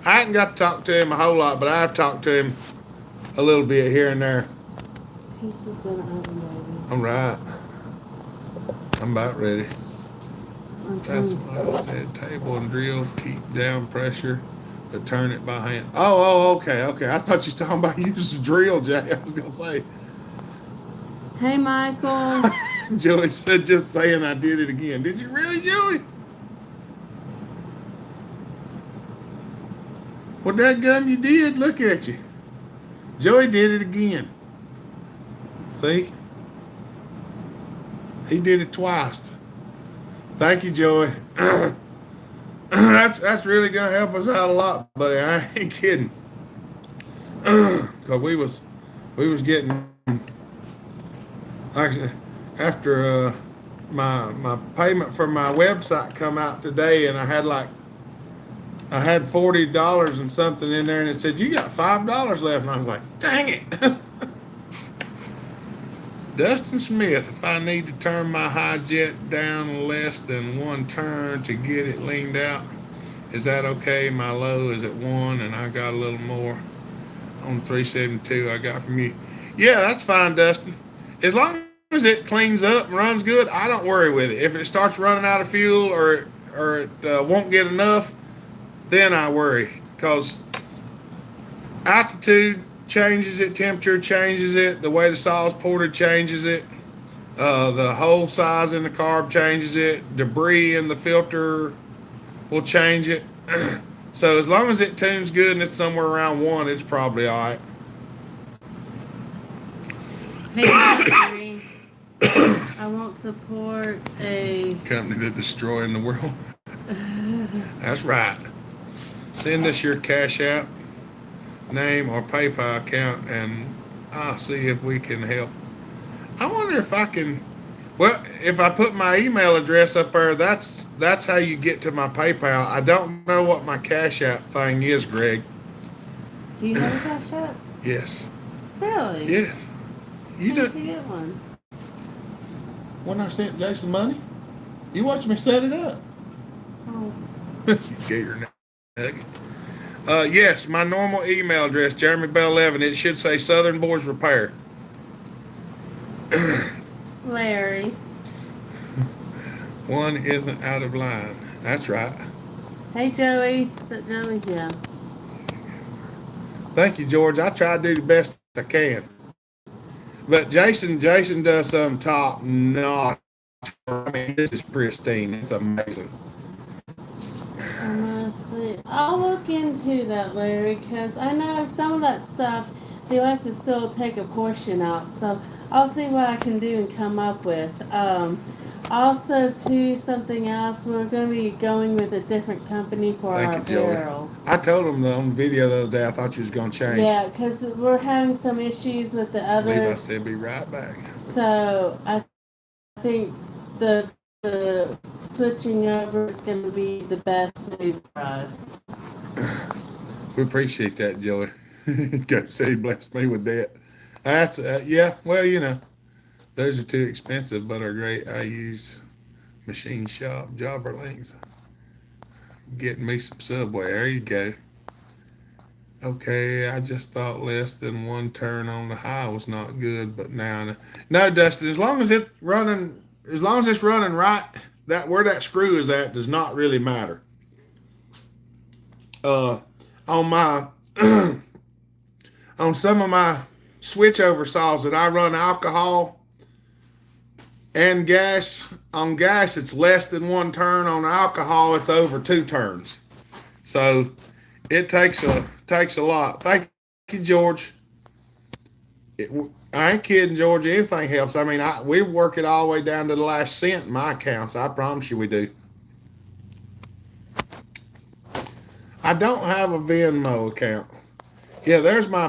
I haven't got to talk to him a whole lot, but I've talked to him a little bit here and there. Pizza's in the oven, baby. All right. I'm about ready. That's what I said. Table and drill, keep down pressure, but turn it by hand. Okay. I thought you were talking about using a drill, Jay. I was going to say. Hey, Michael. Joey said, just saying I did it again. Did you really, Joey? Well, that gun you did. Look at you. Joey did it again. See? He did it twice. Thank you, Joey. That's really gonna help us out a lot, buddy. I ain't kidding. Cause we was getting, actually, after my payment for my website come out today, and I had $40 and something in there, and it said you got $5 left, and I was like, dang it. Dustin Smith, if I need to turn my high jet down less than one turn to get it leaned out, is that okay? My low is at 1, and I got a little more on the 372 I got from you. Yeah, that's fine, Dustin. As long as it cleans up and runs good, I don't worry with it. If it starts running out of fuel or it won't get enough, then I worry, because altitude changes it, temperature changes it, the way the saw's ported changes it, the hole size in the carb changes it, debris in the filter will change it. So as long as it tunes good and it's somewhere around 1, it's probably all right. Hey, I won't support a company that's destroying the world. That's right. Send us your Cash App name or PayPal account, and I'll see if we can help. I wonder if I can. Well, if I put my email address up there, that's how you get to my PayPal. I don't know what my Cash App thing is, Greg. Do you have a Cash App? Yes. Really? Yes. You How did you get one? When I sent Jason money, you watched me set it up. Oh. You get your nugget. Yes, my normal email address, Jeremy Bell 11. It should say Southern Boys Repair. Larry. One isn't out of line. That's right. Hey, Joey. Is that Joey? Yeah. Thank you, George. I try to do the best I can. But Jason does some top notch. I mean, this is pristine. It's amazing. Honestly, I'll look into that, Larry, because I know some of that stuff they like to still take a portion out. So I'll see what I can do and come up with. Also, too, something else. We're going to be going with a different company for our apparel. I told him on the video the other day. I thought you was going to change. Yeah, because we're having some issues with the other. Levi said, "Be right back." So I think the switching over is going to be the best move for us. We appreciate that, Joey. God said he blessed me with that. That's yeah. Well, you know, those are too expensive, but are great. I use Machine Shop Jobber links. Getting me some Subway. There you go. Okay, I just thought less than one turn on the high was not good, but now no, Dustin. As long as it's running right, that where that screw is at does not really matter. On my on some of my switchover saws that I run alcohol, And gas, on gas, it's less than one turn. On alcohol, it's over two turns. So it takes a lot. Thank you, George. It, I ain't kidding, George. Anything helps. I mean, we work it all the way down to the last cent in my accounts. I promise you we do. I don't have a Venmo account. Yeah, there's my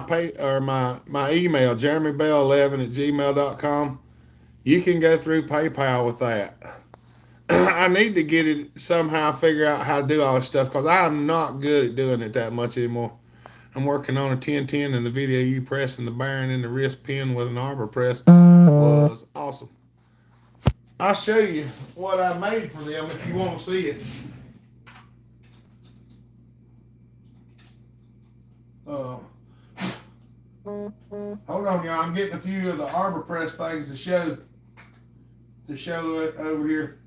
my email, jeremybell11@gmail.com. You can go through PayPal with that. I need to get it somehow, figure out how to do all this stuff because I'm not good at doing it that much anymore. I'm working on a 1010, and the video you pressing the bearing in the wrist pin with an Arbor press was awesome. I'll show you what I made for them if you want to see it. Hold on, y'all. I'm getting a few of the Arbor press things to show it over here.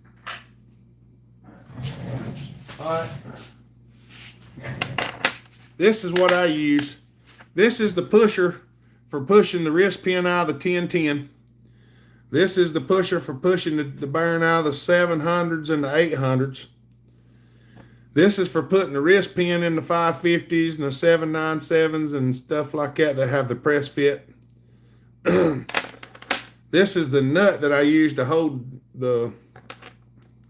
All right. This is what I use. This is the pusher for pushing the wrist pin out of the 1010. This is the pusher for pushing the bearing out of the 700s and the 800s. This is for putting the wrist pin in the 550s and the 797s and stuff like that have the press fit. This is the nut that I use to hold the,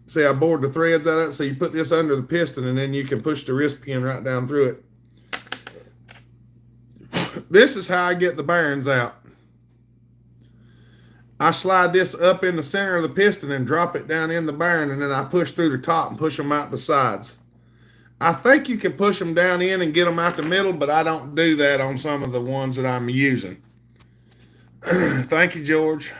see, I bored the threads out of it, so you put this under the piston and then you can push the wrist pin right down through it. This is how I get the bearings out. I slide this up in the center of the piston and drop it down in the bearing, and then I push through the top and push them out the sides. I think you can push them down in and get them out the middle, but I don't do that on some of the ones that I'm using. Thank you, George.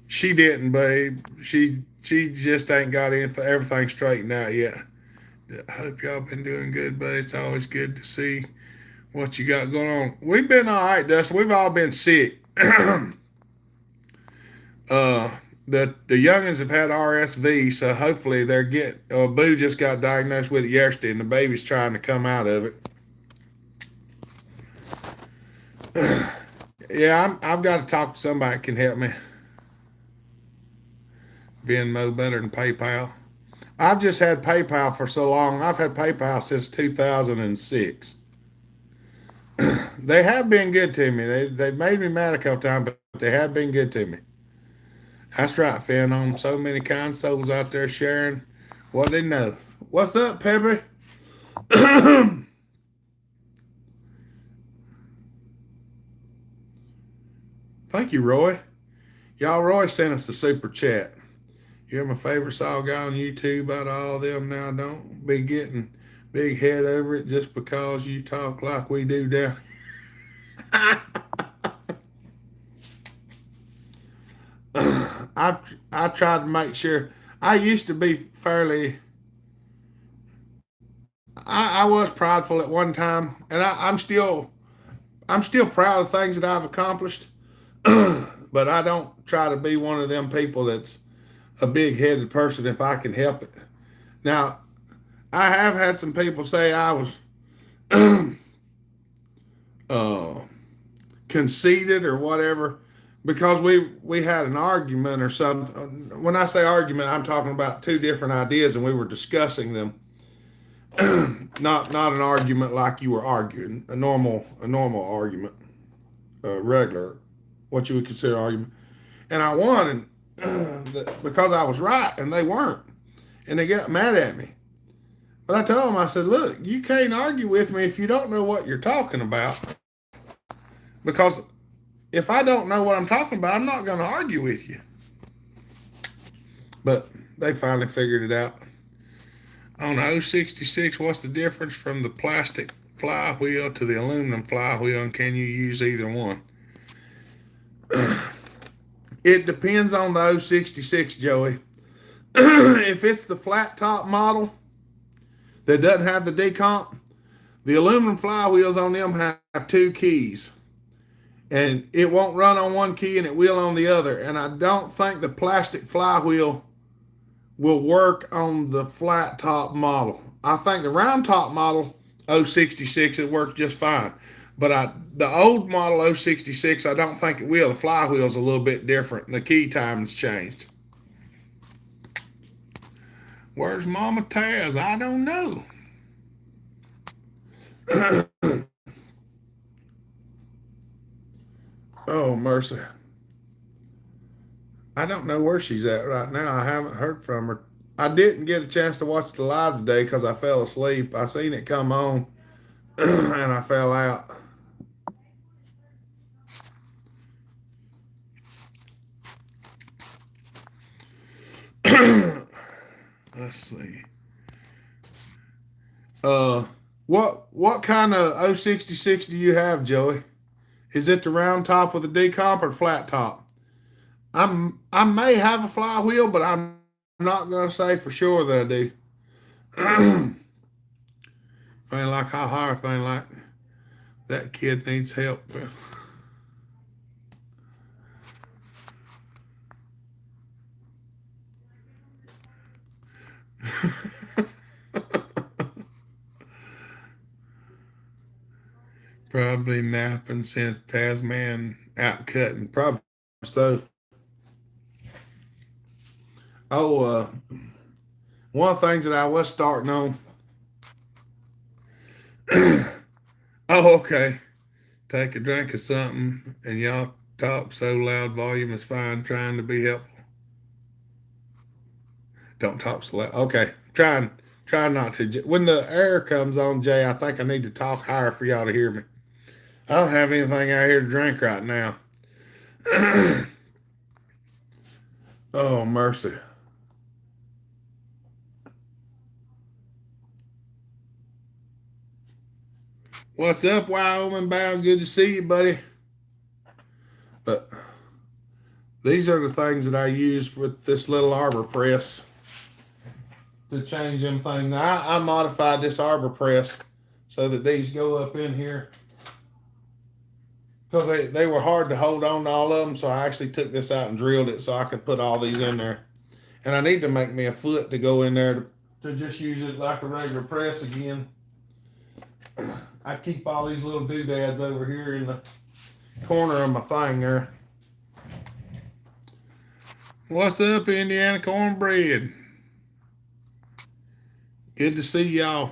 She didn't, babe. She just ain't got everything straightened out yet. I hope y'all been doing good, but it's always good to see what you got going on. We've been all right, Dustin. We've all been sick. The youngins have had RSV, so hopefully they're Boo just got diagnosed with it yesterday, and the baby's trying to come out of it. Yeah, I've got to talk to somebody that can help me. Venmo better than PayPal. I've just had PayPal for so long. I've had PayPal since 2006. They have been good to me. They made me mad a couple times, but they have been good to me. That's right, Finn. On so many kind souls out there sharing what they know. What's up, Peppy? Thank you, Roy. Y'all, Roy sent us a super chat. You're my favorite saw guy on YouTube out of all of them now. Don't be getting big head over it just because you talk like we do down. I tried to make sure. I used to be fairly. I was prideful at one time, and I'm still proud of things that I've accomplished. But I don't try to be one of them people that's a big-headed person if I can help it. Now, I have had some people say I was conceited or whatever because we had an argument or something. When I say argument, I'm talking about two different ideas and we were discussing them. Not an argument like you were arguing, a normal argument, regular, what you would consider argument. And I won because I was right and they weren't. And they got mad at me. But I told them, I said, look, you can't argue with me if you don't know what you're talking about. Because if I don't know what I'm talking about, I'm not going to argue with you. But they finally figured it out. On the 066, what's the difference from the plastic flywheel to the aluminum flywheel, and can you use either one? It depends on the 066, Joey. If it's the flat top model that doesn't have the decomp, the aluminum flywheels on them have two keys. And it won't run on one key and it will on the other. And I don't think the plastic flywheel will work on the flat top model. I think the round top model, 066, it works just fine. But the old model 066, I don't think it will. The flywheel's a little bit different. And the key time's changed. Where's Mama Taz? I don't know. Oh, mercy. I don't know where she's at right now. I haven't heard from her. I didn't get a chance to watch the live today because I fell asleep. I seen it come on and I fell out. Let's see. What kind of 066 do you have, Joey? Is it the round top with a decomp or flat top? I may have a flywheel, but I'm not gonna say for sure that I do. Feeling like how hard, feeling like that kid needs help. Probably napping since Tasman out cutting. Probably so. Oh, one of the things that I was starting on. Oh, okay. Take a drink of something and y'all talk so loud, volume is fine, trying to be helpful. Don't talk so loud. Okay. Try not to. When the air comes on, Jay, I think I need to talk higher for y'all to hear me. I don't have anything out here to drink right now. Oh, mercy. What's up, Wyoming bound? Good to see you, buddy. But these are the things that I use with this little Arbor press to change them things. Now, I modified this Arbor press so that these go up in here because they were hard to hold on to all of them. So I actually took this out and drilled it so I could put all these in there. And I need to make me a foot to go in there to just use it like a regular press again. I keep all these little doodads over here in the corner of my thing there. What's up, Indiana Cornbread? Good to see y'all.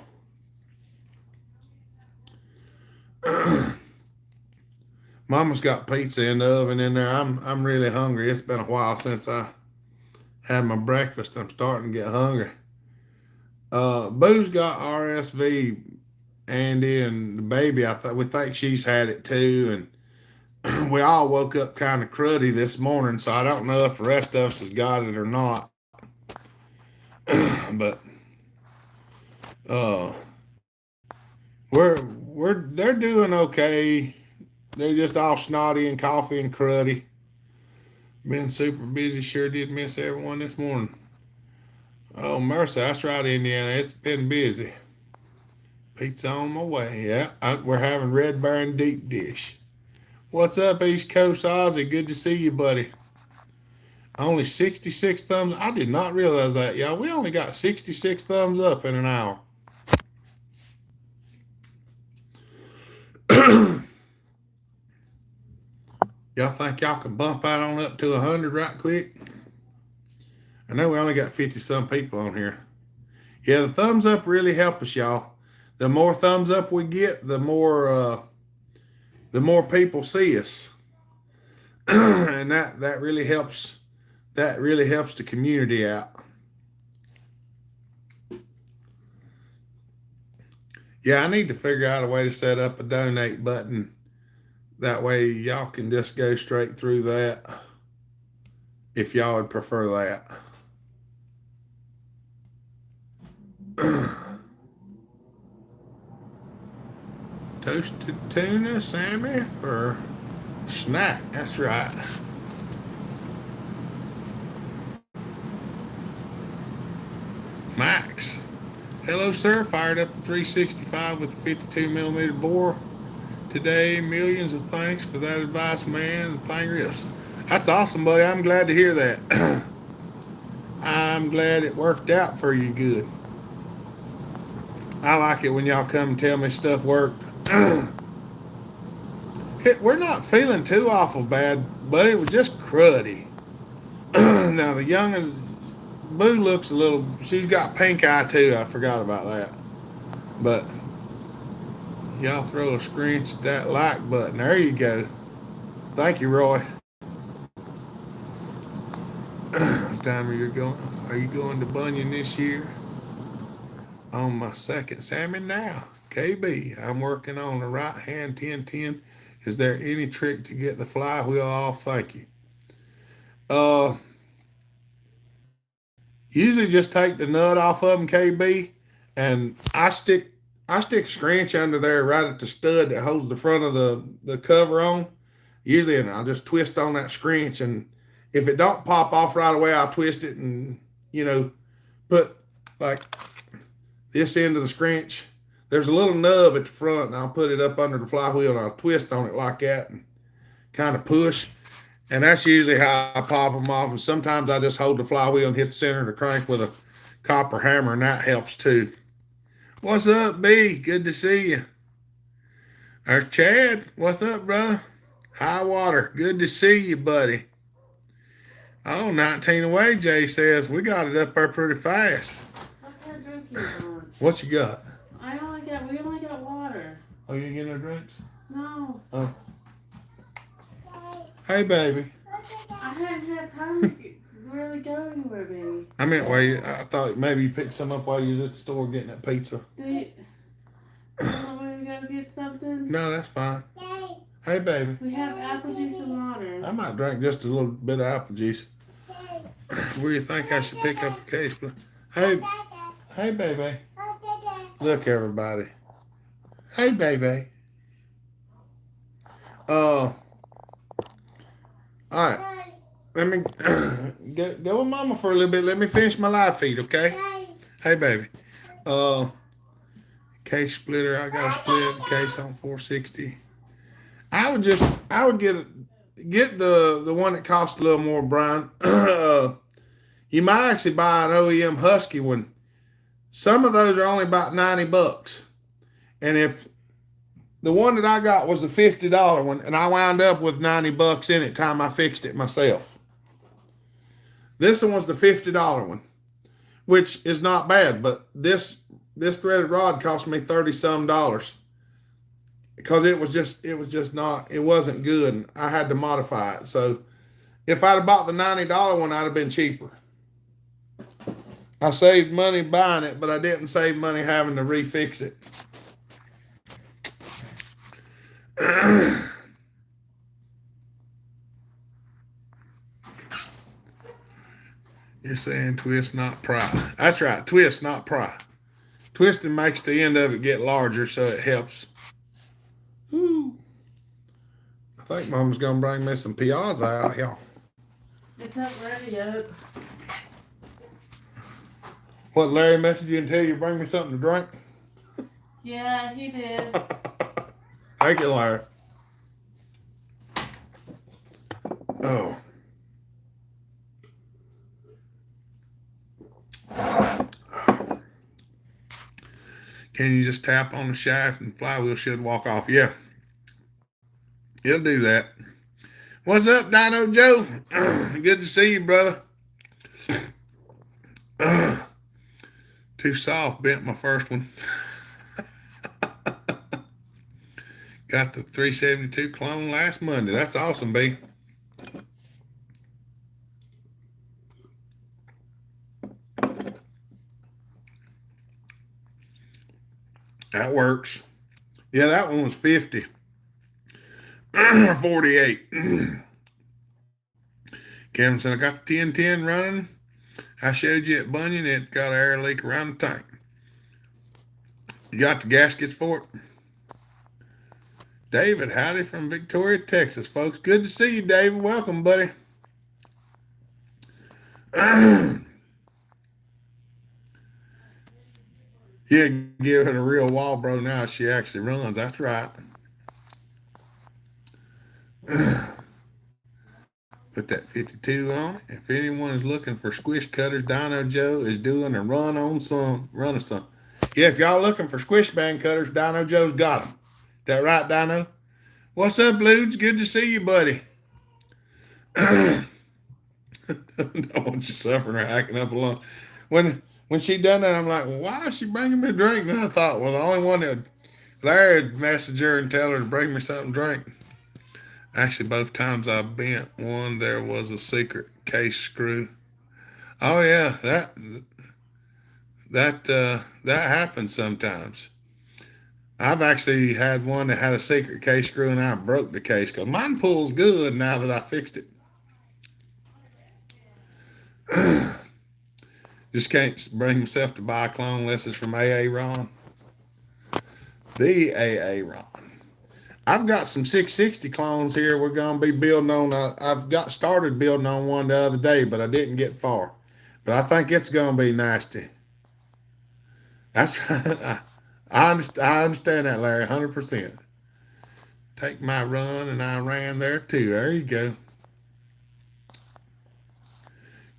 Mama's got pizza in the oven in there. I'm really hungry. It's been a while since I had my breakfast. I'm starting to get hungry. Boo's got RSV. Andy and the baby, we think she's had it too, and we all woke up kind of cruddy this morning, so I don't know if the rest of us has got it or not. But they're doing okay. They're just all snotty and coffee and cruddy. Been super busy. Sure did miss everyone this morning. Oh, mercy, that's right, Indiana. It's been busy. Pizza on my way. Yeah, we're having Red Baron deep dish. What's up, East Coast Ozzy? Good to see you, buddy. Only 66 thumbs. I did not realize that, y'all. We only got 66 thumbs up in an hour. Y'all think y'all can bump that on up to 100 right quick? I know we only got 50-some people on here. Yeah, the thumbs up really help us, y'all. The more thumbs up we get, the more people see us, and that really helps. That really helps the community out. Yeah, I need to figure out a way to set up a donate button. That way, y'all can just go straight through that. If y'all would prefer that. Toasted tuna, Sammy, for snack. That's right. Max. Hello, sir. Fired up the 365 with the 52 millimeter bore today. Millions of thanks for that advice, man. The thing rips. That's awesome, buddy. I'm glad to hear that. I'm glad it worked out for you good. I like it when y'all come and tell me stuff worked. We're not feeling too awful bad, but it was just cruddy. Now the youngest Boo looks a little. She's got pink eye too. I forgot about that. But y'all throw a screench at that like button. There you go. Thank you, Roy. What time are you going? Are you going to Bunyan this year? On my second salmon now. KB, I'm working on the right hand 1010. Is there any trick to get the flywheel off? Thank you. Usually just take the nut off of them, KB, and I stick scrunch under there right at the stud that holds the front of the cover on. Usually, and I'll just twist on that scrunch, and if it don't pop off right away, I'll twist it and put like this end of the scrunch. There's a little nub at the front, and I'll put it up under the flywheel, and I'll twist on it like that, and kind of push. And that's usually how I pop them off. And sometimes I just hold the flywheel and hit the center of the crank with a copper hammer, and that helps too. What's up, B? Good to see you. There's Chad. What's up, brother? High water. Good to see you, buddy. Oh, 19 away, Jay says. We got it up there pretty fast. I can't drink anymore. What you got? We only got water. Oh, you getting no drinks? No. Oh. Hey, baby. I hadn't had time to really go anywhere, baby. I thought maybe you picked some up while you was at the store getting that pizza. Do you want me to go get something? No, that's fine. Hey, baby. We have apple juice and water. I might drink just a little bit of apple juice. Where do you think I should pick up a case? Hey, baby. Look, everybody. Hey, baby. All right. Let me go with Mama for a little bit. Let me finish my live feed, okay? Hey, baby. Case splitter. I got a split case on 460. I would get the one that costs a little more, Brian. You might actually buy an OEM Husky one. Some of those are only about $90. And if the one that I got was a $50 one, and I wound up with $90 in it time I fixed it myself. This one was the $50 one, which is not bad, but this threaded rod cost me $30-some because it wasn't good, and I had to modify it. So if I'd have bought the $90 one, I'd have been cheaper. I saved money buying it, but I didn't save money having to refix it. You're saying twist, not pry. That's right, twist, not pry. Twisting makes the end of it get larger, so it helps. Ooh. I think Mama's going to bring me some Piazza out here. It's not ready yet. What, Larry messaged you and tell you to bring me something to drink? Yeah, he did. Thank you, Larry. Oh. Can you just tap on the shaft and flywheel should walk off? Yeah. It'll do that. What's up, Dino Joe? Good to see you, brother. Too soft, bent my first one. Got the 372 clone last Monday. That's awesome, B. That works. Yeah, that one was 50. 48. Kevin said, I got the 1010 running. I showed you at Bunyan. It got an air leak around the tank. You got the gaskets for it? David, howdy from Victoria, Texas, folks. Good to see you, David. Welcome, buddy. Yeah, give it a real Walbro now. She actually runs. That's right. Put that 52 on it. If anyone is looking for squish cutters, Dino Joe is doing a run of some. Yeah, if y'all looking for squish band cutters, Dino Joe's got them. That right, Dino? What's up, Ludes? Good to see you, buddy. Don't want you suffering or hacking up alone. When she done that, I'm like, well, why is she bringing me a drink? And I thought, well, the only one that Larry would message her and tell her to bring me something to drink. Actually, both times I bent one, there was a secret case screw. Oh yeah, that happens sometimes. I've actually had one that had a secret case screw and I broke the case because mine pulls good now that I fixed it. Just can't bring myself to buy a clone unless it's from AA Ron. The AA Ron. I've got some 660 clones here we're going to be building on. I've got started building on one the other day, but I didn't get far. But I think it's going to be nasty. That's right. I understand that, Larry, 100%. Take my run, and I ran there too. There you go.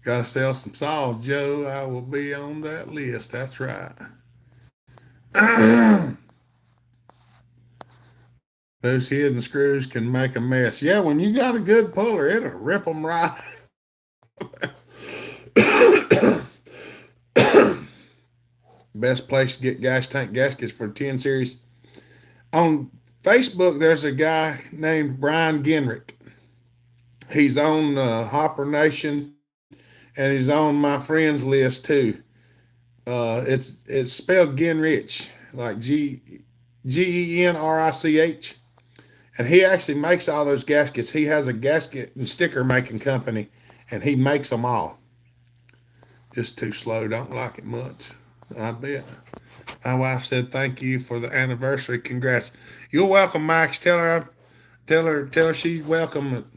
Got to sell some saws, Joe. I will be on that list. That's right. Those hidden screws can make a mess. Yeah, when you got a good puller, it'll rip them right. Best place to get gas tank gaskets for 10 series. On Facebook, there's a guy named Brian Genrick. He's on Hopper Nation, and he's on my friends list too. It's spelled Genrich, like Genrich, and he actually makes all those gaskets. He has a gasket and sticker making company, and he makes them all. Just too slow. Don't like it much. I bet. My wife said thank you for the anniversary. Congrats. You're welcome, Max. Tell her she's welcome.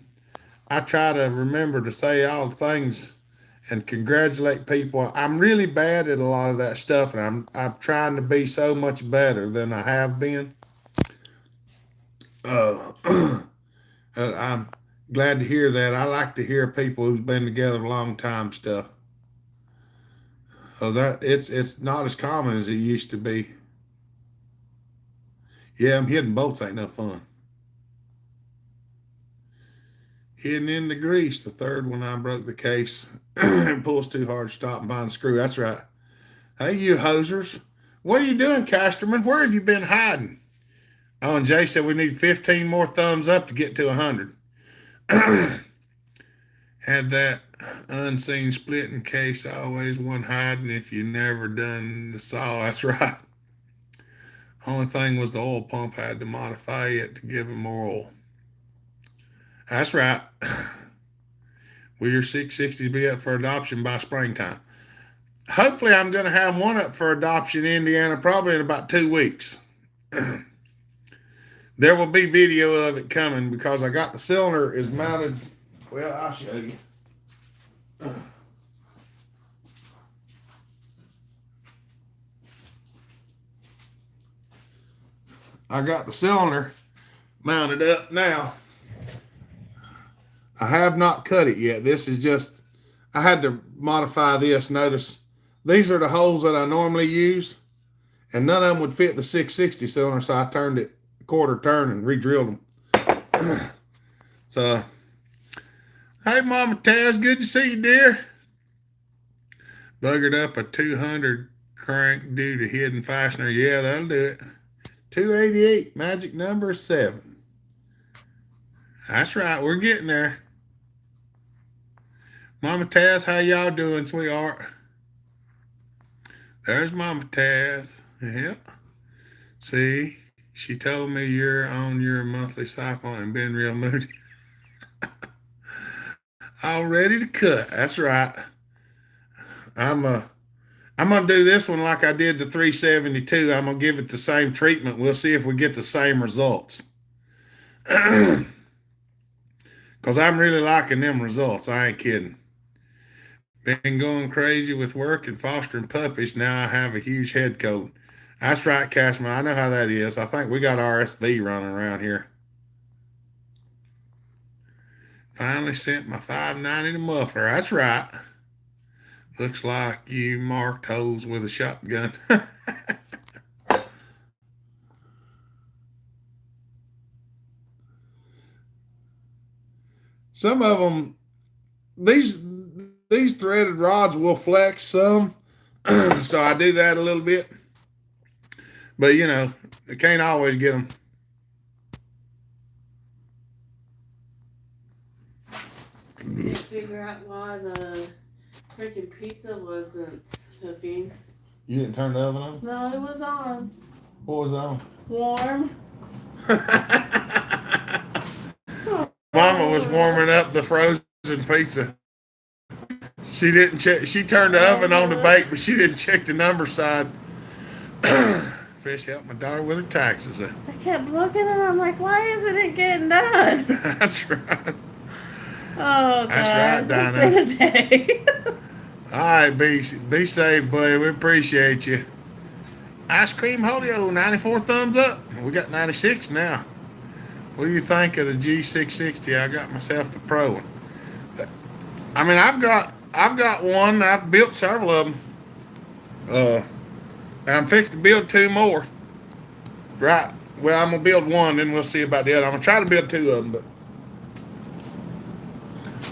I try to remember to say all the things and congratulate people. I'm really bad at a lot of that stuff, and I'm trying to be so much better than I have been. I'm glad to hear that. I like to hear people who's been together a long time stuff. Cause it's not as common as it used to be. Yeah, I'm hitting bolts ain't no fun. Hitting in the grease, the third one I broke the case. It pulls too hard to stop and find the screw. That's right. Hey, you hosers. What are you doing, Casterman? Where have you been hiding? Oh, and Jay said we need 15 more thumbs up to get to 100. Had that unseen splitting case, always one hiding if you never done the saw. That's right. Only thing was the oil pump had to modify it to give it more oil. That's right. Will your 660s be up for adoption by springtime? Hopefully, I'm going to have one up for adoption in Indiana probably in about 2 weeks. There will be video of it coming because I got the cylinder is mounted. Well, I'll show you. I got the cylinder mounted up now. I have not cut it yet. This is just, I had to modify this. Notice these are the holes that I normally use, and none of them would fit the 660 cylinder, so I turned it a quarter turn and re-drilled them. So, hey, Mama Taz, good to see you, dear. Buggered up a 200 crank due to hidden fastener. Yeah, that'll do it. 288, magic number 7. That's right, we're getting there. Mama Taz, how y'all doing, sweetheart? There's Mama Taz. Yep. See, she told me you're on your monthly cycle and been real moody. All ready to cut. That's right. I'm gonna do this one like I did the 372. I'm gonna give it the same treatment. We'll see if we get the same results. Because I'm really liking them results. I ain't kidding. Been going crazy with work and fostering puppies. Now I have a huge head cold. That's right, Cashman. I know how that is. I think we got RSV running around here. Finally sent my 590 to muffler. That's right. Looks like you marked holes with a shotgun. Some of them, these threaded rods will flex some, so I do that a little bit. But you know, I can't always get them. Can't figure out why the freaking pizza wasn't cooking. You didn't turn the oven on? No, it was on. What was on? Warm. Mama was warming up the frozen pizza. She didn't check. She turned the oven on to bake, but she didn't check the number side. Fish helped my daughter with her taxes. I kept looking and I'm like, why isn't it getting done? That's right. Oh, God. That's right, Dinah. It's been a day. All right, be safe, buddy. We appreciate you. Ice cream Holio, 94 thumbs up. We got 96 now. What do you think of the G660? I got myself the Pro one. I mean, I've got one. I've built several of them. I'm fixing to build two more. Right. Well, I'm gonna build one, then we'll see about the other. I'm gonna try to build two of them, but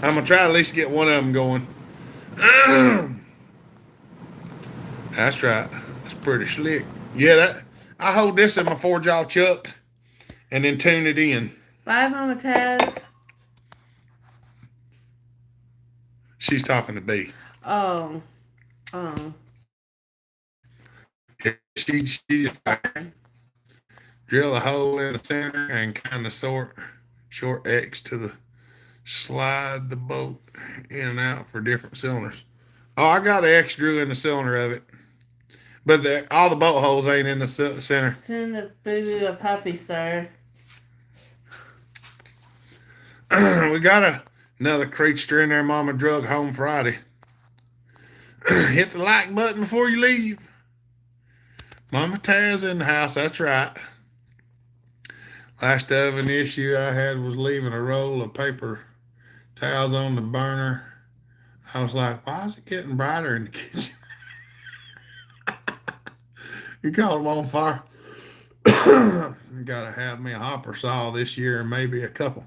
I'm gonna try to at least get one of them going. That's right. That's pretty slick. Yeah, that I hold this in my 4-jaw chuck and then tune it in. Bye, Mama Taz. She's talking to B. Oh. She drill a hole in the center and kind of short X to the slide the bolt in and out for different cylinders. Oh, I got an X drill in the cylinder of it. But all the bolt holes ain't in the center. Send the boo a puppy, sir. We got another creature in there Mama drug home Friday. Hit the like button before you leave. Mama Taz in the house, that's right. Last oven issue I had was leaving a roll of paper towels on the burner. I was like, why is it getting brighter in the kitchen? You caught them on fire. Gotta have me a hopper saw this year and maybe a couple.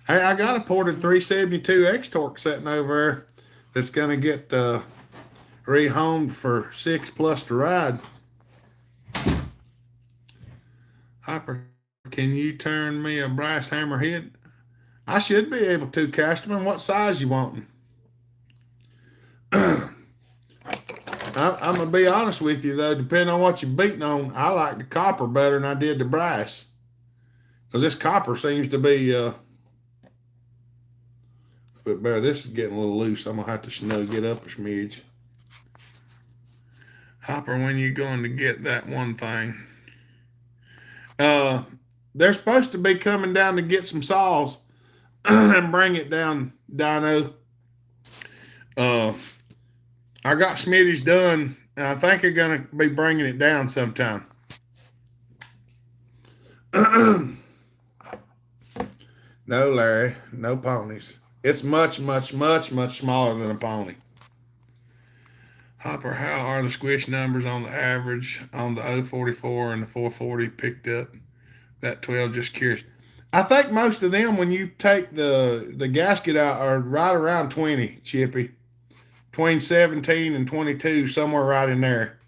Hey, I got a ported 372 X-Torq sitting over there that's gonna get rehomed for 6+ to ride. Hopper, can you turn me a brass hammer head? I should be able to, Casterman. What size you wanting? I'm going to be honest with you, though. Depending on what you're beating on, I like the copper better than I did the brass. Because this copper seems to be a bit better. This is getting a little loose. I'm going to have to snug it up a smidge. Hopper, when you going to get that one thing? They're supposed to be coming down to get some saws and bring it down, Dino. I got Smitty's done, and I think they're going to be bringing it down sometime. No, Larry, no ponies. It's much, much, much, much smaller than a pony. Hopper, how are the Squish numbers on the average on the 044 and the 440 picked up? That 12, just curious. I think most of them, when you take the gasket out, are right around 20, Chippy. Between 17 and 22, somewhere right in there.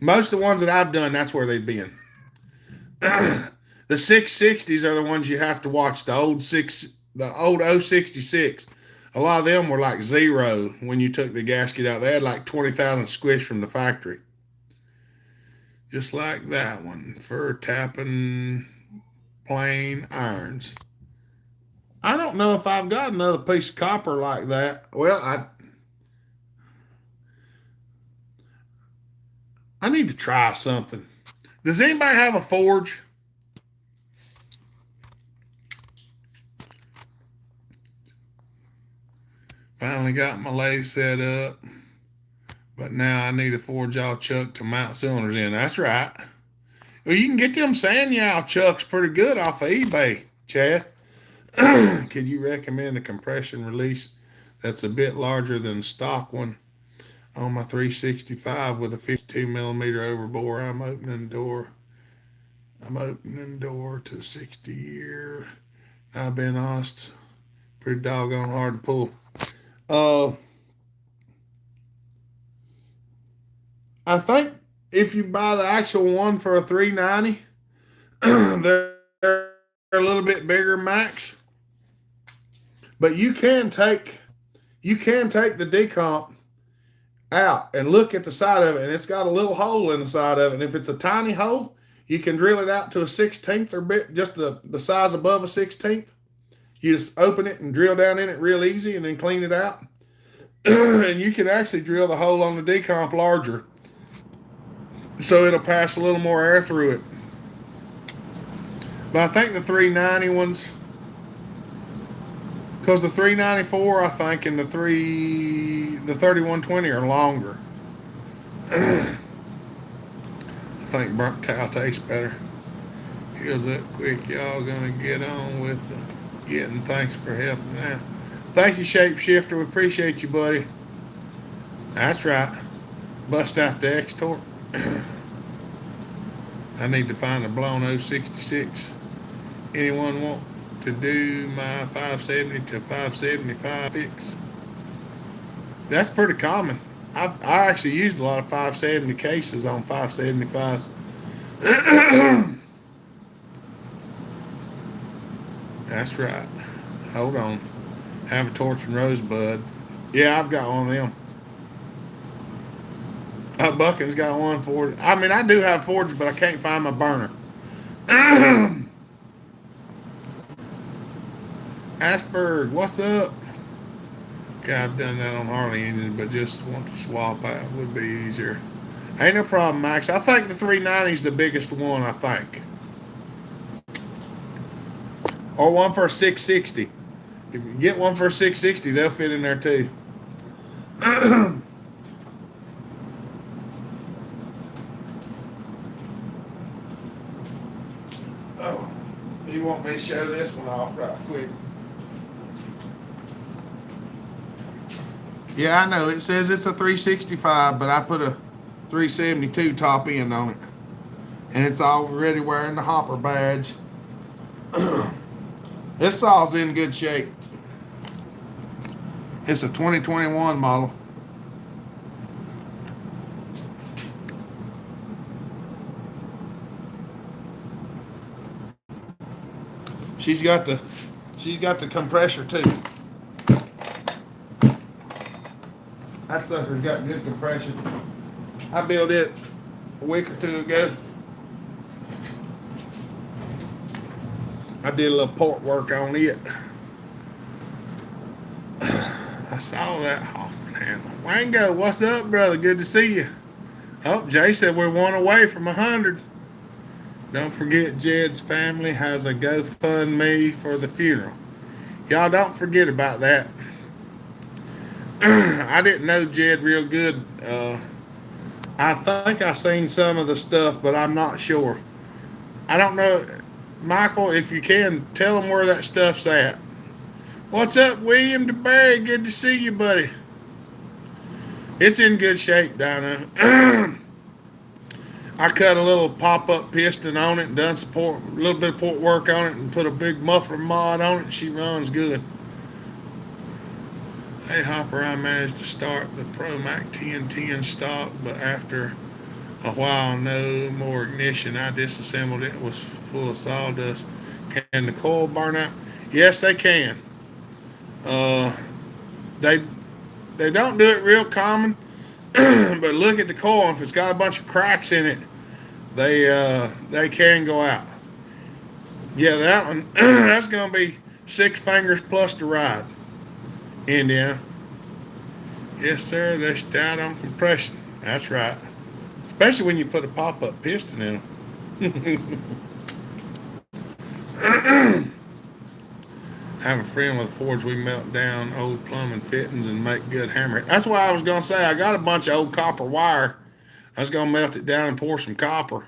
Most of the ones that I've done, that's where they've been. The 660s are the ones you have to watch. The old 066. A lot of them were like 0 when you took the gasket out. They had like 20,000 Squish from the factory. Just like that one. For tapping plain irons. I don't know if I've got another piece of copper like that. Well, I need to try something. Does anybody have a forge? Finally got my lathe set up. But now I need a 4-jaw chuck to mount cylinders in. That's right. Well, you can get them sand-yaw chucks pretty good off of eBay, Chad. Could you recommend a compression release that's a bit larger than the stock one on my 365 with a 52mm overbore? I'm opening door to 60-year I've been honest. Pretty doggone hard to pull. Uh, I think if you buy the actual one for a 390, they're a little bit bigger max. But you can take the decomp out and look at the side of it, and it's got a little hole in the side of it. And if it's a tiny hole, you can drill it out to a 16th or bit, just the size above a 16th. You just open it and drill down in it real easy, and then clean it out. And you can actually drill the hole on the decomp larger, so it'll pass a little more air through it. But I think the 390 ones, because the 394 I think and the 3120 are longer. I think burnt towel tastes better. Here's up quick. Y'all gonna get on with the getting. Thanks for helping out. Thank you, Shapeshifter. We appreciate you, buddy. That's right. Bust out the X-Torq. I need to find a blown 066. Anyone want to do my 570 to 575 fix? That's pretty common. I actually used a lot of 570 cases on 575s. That's right. Hold on. Have a torch and rosebud. Yeah, I've got one of them. Buckin's got one for it. I mean, I do have forges, but I can't find my burner. Asperg, what's up? Okay, I've done that on Harley engine, but just want to swap out would be easier. Ain't no problem, Max. I think the 390 is the biggest one, I think. Or one for a 660. If you get one for a 660, they'll fit in there too. Oh, you want me to show this one off right quick? Yeah, I know. It says it's a 365, but I put a 372 top end on it. And it's already wearing the hopper badge. This saw's in good shape. It's a 2021 model. She's got the compressor too. That sucker's got good compression. I built it a week or two ago. I did a little port work on it. I saw that Hoffman handle. Wango, what's up, brother? Good to see you. Oh, Jay said we're one away from 100. Don't forget Jed's family has a GoFundMe for the funeral. Y'all don't forget about that. I didn't know Jed real good. I think I seen some of the stuff, but I'm not sure. I don't know. Michael, if you can, tell them where that stuff's at. What's up, William DeBerry? Good to see you, buddy. It's in good shape down there. I cut a little pop-up piston on it and done a little bit of port work on it and put a big muffler mod on it, and she runs good. Hey, Hopper, I managed to start the ProMac 1010 stock, but after a while, no more ignition. I disassembled it. It was full of sawdust. Can the coil burn out? Yes, they can. They don't do it real common, but look at the coil. If it's got a bunch of cracks in it, they can go out. Yeah, that one, that's going to be 6 fingers plus the ride. Indiana. Yes, sir, they're stout on compression. That's right. Especially when you put a pop-up piston in them. I have a friend with a forge. We melt down old plumbing fittings and make good hammer. That's what I was going to say. I got a bunch of old copper wire. I was going to melt it down and pour some copper.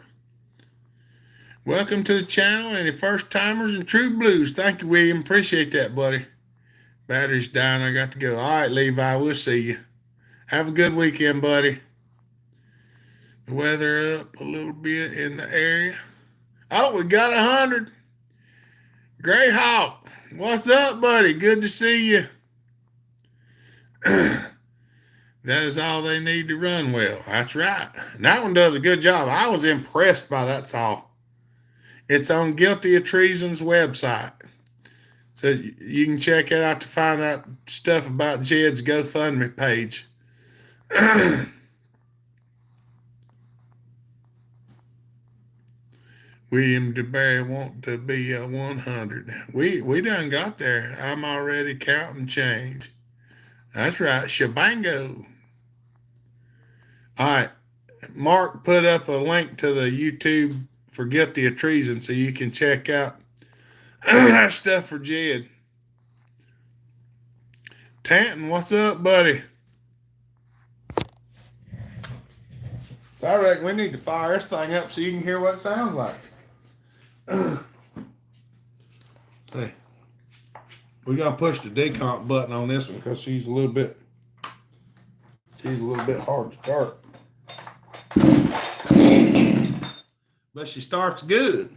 Welcome to the channel, any first timers and true blues. Thank you, William. Appreciate that, buddy. Battery's dying. I got to go. All right, Levi. We'll see you. Have a good weekend, buddy. The weather up a little bit in the area. Oh, we got 100. Greyhawk. What's up, buddy? Good to see you. That is all they need to run well. That's right. And that one does a good job. I was impressed by that saw. It's on Guilty of Treason's website. So you can check it out to find out stuff about Jed's GoFundMe page. William DeBerry want to be a 100. We done got there. I'm already counting change. That's right, shebango. All right, Mark put up a link to the YouTube for Guilty of Treason so you can check out stuff for Jed. Tanton, what's up, buddy? So I reckon we need to fire this thing up so you can hear what it sounds like. Hey, we gotta push the decomp button on this one because she's a little bit hard to start. But she starts good.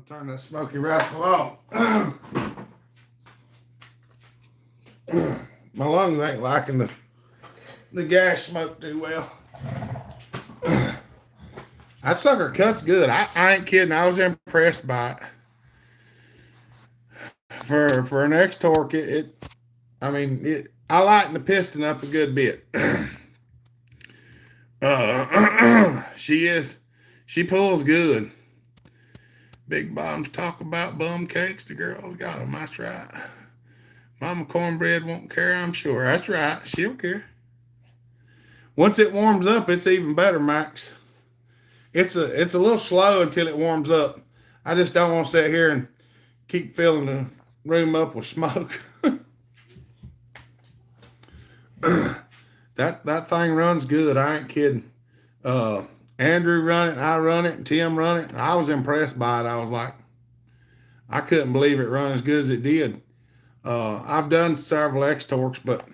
Turn that smoky rascal off. My lungs ain't liking the gas smoke too well. That sucker cuts good. I ain't kidding. I was impressed by it. For an X-Torq, I lighten the piston up a good bit. She pulls good. Big bottoms talk about bum cakes. The girls got them. That's right. Mama Cornbread won't care, I'm sure. That's right. She'll care. Once it warms up, it's even better, Max. It's a little slow until it warms up. I just don't want to sit here and keep filling the room up with smoke. That thing runs good. I ain't kidding. Andrew run it, I run it, and Tim run it. I was impressed by it. I was like, I couldn't believe it run as good as it did. I've done several X-Torqs, but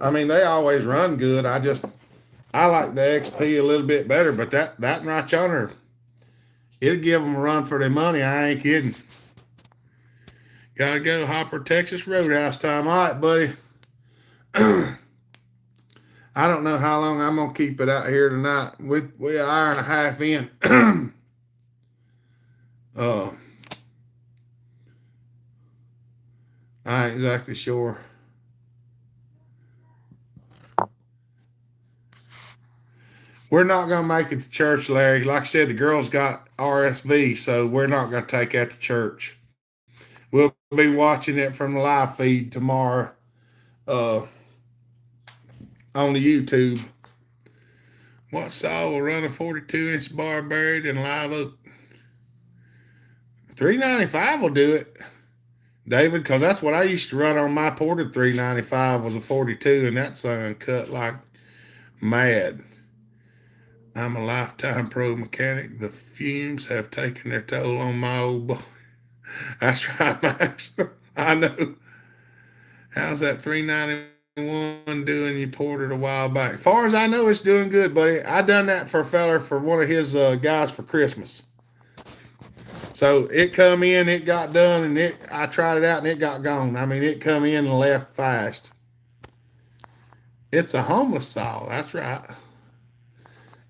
they always run good. I like the XP a little bit better, but that right yonder, it'll give them a run for their money. I ain't kidding. Gotta go Hopper, Texas Roadhouse time. All right, buddy. I don't know how long I'm gonna keep it out here tonight. We're an hour and a half in. I ain't exactly sure. We're not gonna make it to church, Larry. Like I said, the girls got RSV, so we're not gonna take that to church. We'll be watching it from the live feed tomorrow. On the YouTube. What saw will run a 42-inch bar buried in live oak? 395 will do it, David, because that's what I used to run on my ported 395 was a 42, and that sun cut like mad. I'm a lifetime pro mechanic. The fumes have taken their toll on my old boy. That's right, Max. I know. How's that 391 doing? You poured it a while back. As far as I know, it's doing good, buddy. I done that for a feller for one of his guys for Christmas. So it come in, it got done, and I tried it out and it got gone. I mean, it come in and left fast. It's a homeless saw, that's right.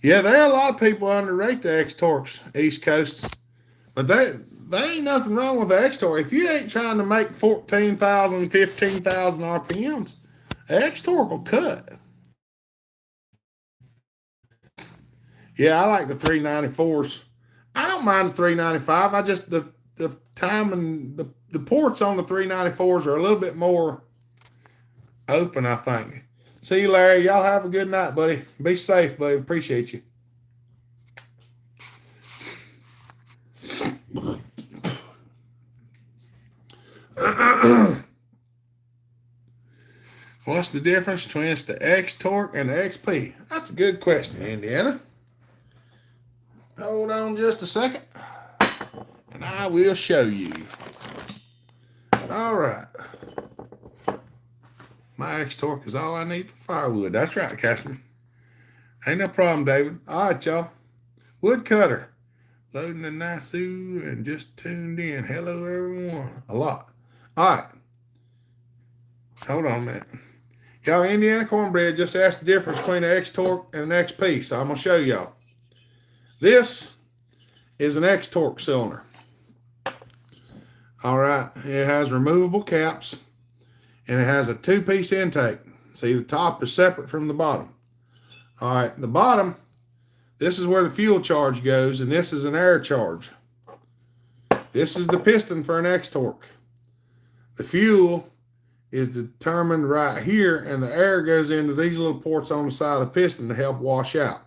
Yeah, there are a lot of people underrate the X-Torques, East Coast. But there ain't nothing wrong with the X-Torque. If you ain't trying to make 14,000, 15,000 RPMs, the X-Torque will cut. Yeah, I like the 394s. I don't mind the 395. I just, the time and the ports on the 394s are a little bit more open, I think. See you, Larry. Y'all have a good night, buddy. Be safe, buddy. Appreciate you. What's the difference between the X-Torque and the XP? That's a good question, Indiana. Hold on just a second, and I will show you. All right. My X-Torque is all I need for firewood. That's right, Cashman. Ain't no problem, David. All right, y'all. Woodcutter. Loading the Nisu and just tuned in. Hello, everyone. A lot. All right. Hold on a minute. Y'all, Indiana Cornbread just asked the difference between an X-Torque and an XP, so I'm going to show y'all. This is an X-Torque cylinder. All right. It has removable caps, and it has a two-piece intake. See, the top is separate from the bottom. All right. The bottom, this is where the fuel charge goes, and this is an air charge. This is the piston for an X-Torque. The fuel is determined right here, and the air goes into these little ports on the side of the piston to help wash out.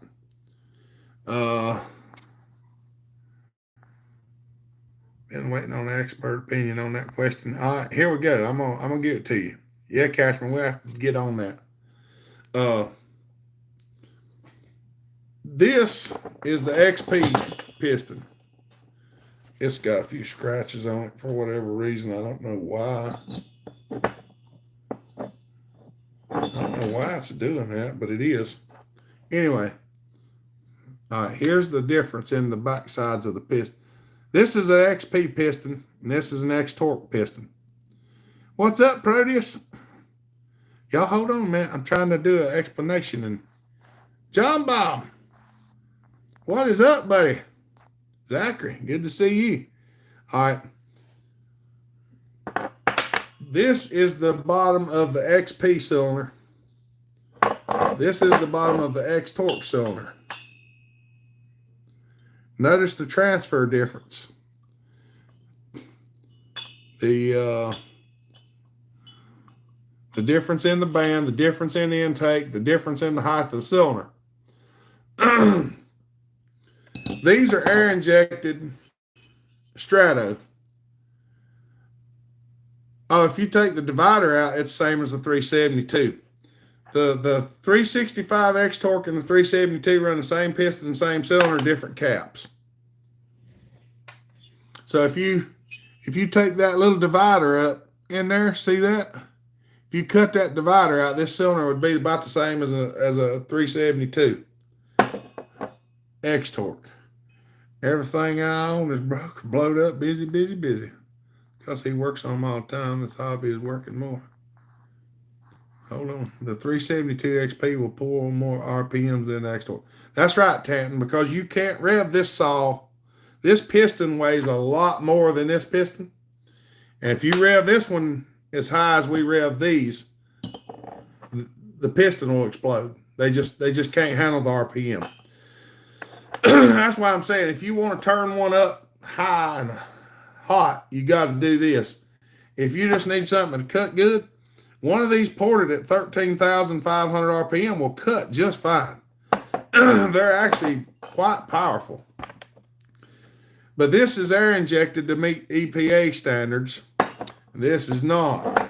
Been waiting on an expert opinion on that question. All right, here we go. I'm gonna give it to you. Yeah, Cashman, we'll have to get on that. This is the XP piston. It's got a few scratches on it for whatever reason. I don't know why. I don't know why it's doing that, but it is. Anyway, all right, here's the difference in the back sides of the piston. This is an XP piston, and this is an X-Torque piston. What's up, Proteus? Y'all hold on a minute. I'm trying to do an explanation. And John Bob, what is up, buddy? Zachary, good to see you. All right. This is the bottom of the XP cylinder. This is the bottom of the X-Torque cylinder. Notice the transfer difference. The difference in the band, the difference in the intake, the difference in the height of the cylinder. These are air injected Strato. Oh, if you take the divider out, it's the same as the 372. The 365 X-Torque and the 372 run the same piston, same cylinder, different caps. So if you take that little divider up in there, see that? If you cut that divider out, this cylinder would be about the same as a 372 X-Torque. Everything I own is broke, blowed up, busy. Because he works on them all the time. This hobby is working more. Hold on. The 372 XP will pull more RPMs than the X-Torque. That's right, Tanton, because you can't rev this saw. This piston weighs a lot more than this piston. And if you rev this one as high as we rev these, the piston will explode. They just can't handle the RPM. That's why I'm saying if you want to turn one up high and hot, you got to do this. If you just need something to cut good, one of these ported at 13,500 RPM will cut just fine. They're actually quite powerful. But this is air injected to meet EPA standards. This is not.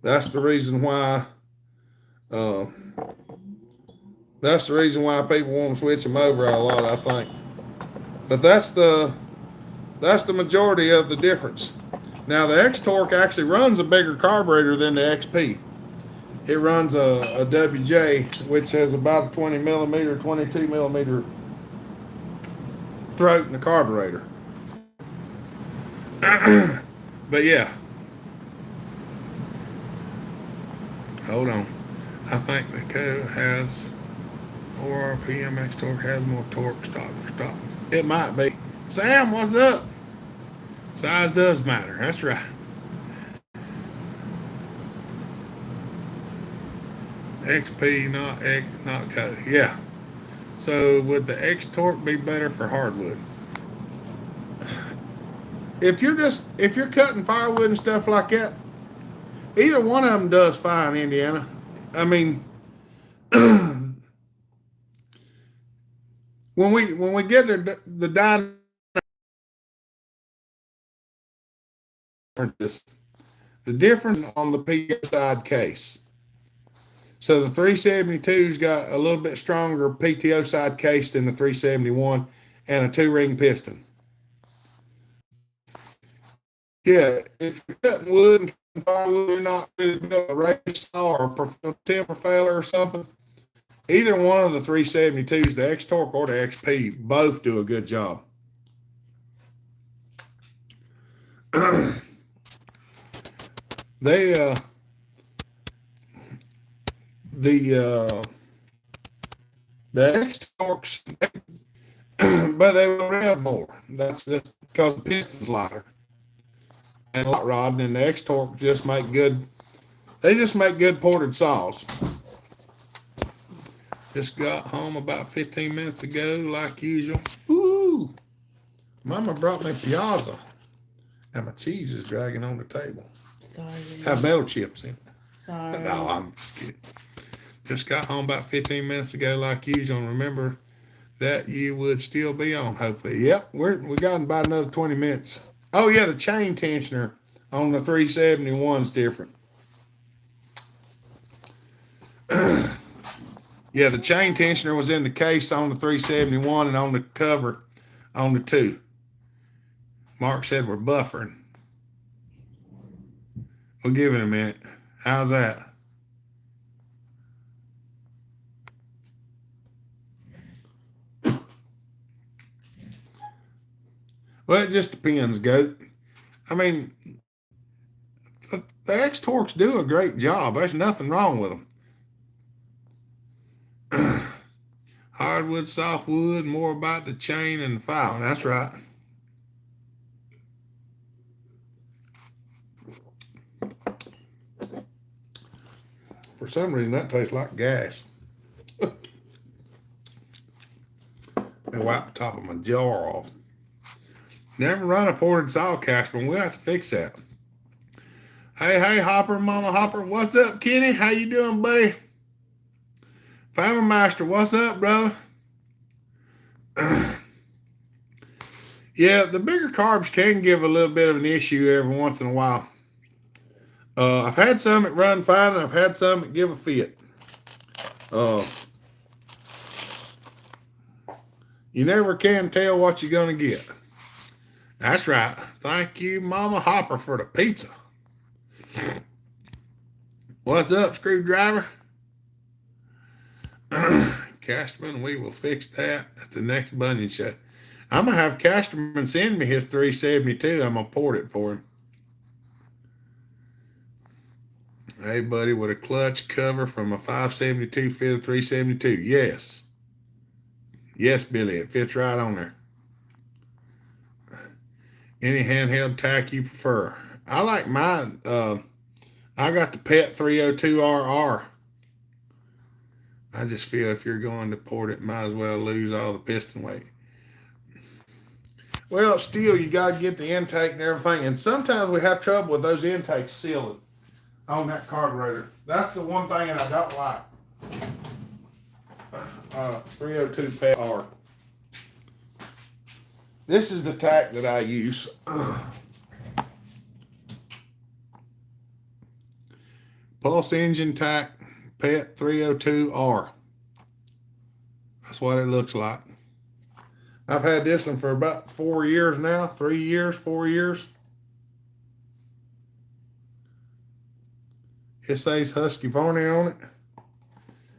That's the reason why. That's the reason why people want to switch them over a lot, I think. But that's the majority of the difference. Now the X-Torque actually runs a bigger carburetor than the XP. It runs a WJ, which has about a 20 millimeter, 22 millimeter throat in the carburetor. But yeah, hold on. I think the Co has or RPM X-Torq has more torque stock for stock. It might be. Sam, what's up? Size does matter. That's right. XP, not Co. Yeah. So would the X-Torq be better for hardwood? If you're cutting firewood and stuff like that, either one of them does fine, Indiana. I mean, when we get the differences, the difference on the PO side case. So the 372's got a little bit stronger PTO side case than the 371, and a two-ring piston. Yeah, if you're cutting wood and cutting firewood, you're not really building a race saw or a timber failer or something. Either one of the 372s, the X-Torq or the XP, both do a good job. They the X-Torques, but they will rev more. That's just because the piston's lighter and hot rod, and the X-Torq just make good. They just make good ported saws. Just got home about 15 minutes ago, like usual. Ooh, Mama brought me Piazza, and my cheese is dragging on the table. Sorry. Have metal chips in it. Sorry. No, I'm just kidding. Just got home about 15 minutes ago, like usual. And remember that you would still be on, hopefully. Yep, we got about another 20 minutes. Oh, yeah, the chain tensioner on the 371 is different. Yeah, the chain tensioner was in the case on the 371 and on the cover on the 2. Mark said we're buffering. We'll give it a minute. How's that? Well, it just depends, Goat. I mean, the X-Torques do a great job. There's nothing wrong with them. Hardwood, softwood, more about the chain and the file. That's right. For some reason, that tastes like gas. And wipe the top of my jar off. Never run a ported saw caster, but we'll have to fix that. Hey, Hopper, Mama Hopper. What's up, Kenny? How you doing, buddy? Family Master, what's up, brother? Yeah, the bigger carbs can give a little bit of an issue every once in a while. I've had some that run fine, and I've had some that give a fit. You never can tell what you're going to get. That's right. Thank you, Mama Hopper, for the pizza. What's up, screwdriver? Casterman, we will fix that at the next bunion show. I'm going to have Casterman send me his 372. I'm going to port it for him. Hey, buddy, with a clutch cover from a 572 fit a 372. Yes. Yes, Billy, it fits right on there. Any handheld tack you prefer? I like mine. I got the PET 302RR. I just feel if you're going to port it, might as well lose all the piston weight. Well, still, you got to get the intake and everything. And sometimes we have trouble with those intakes sealing on that carburetor. That's the one thing that I don't like. 302 PET R. This is the tack that I use. Pulse engine tack, PET 302R. That's what it looks like. I've had this one for about 4 years now. 3 years, 4 years. It says Husqvarna on it.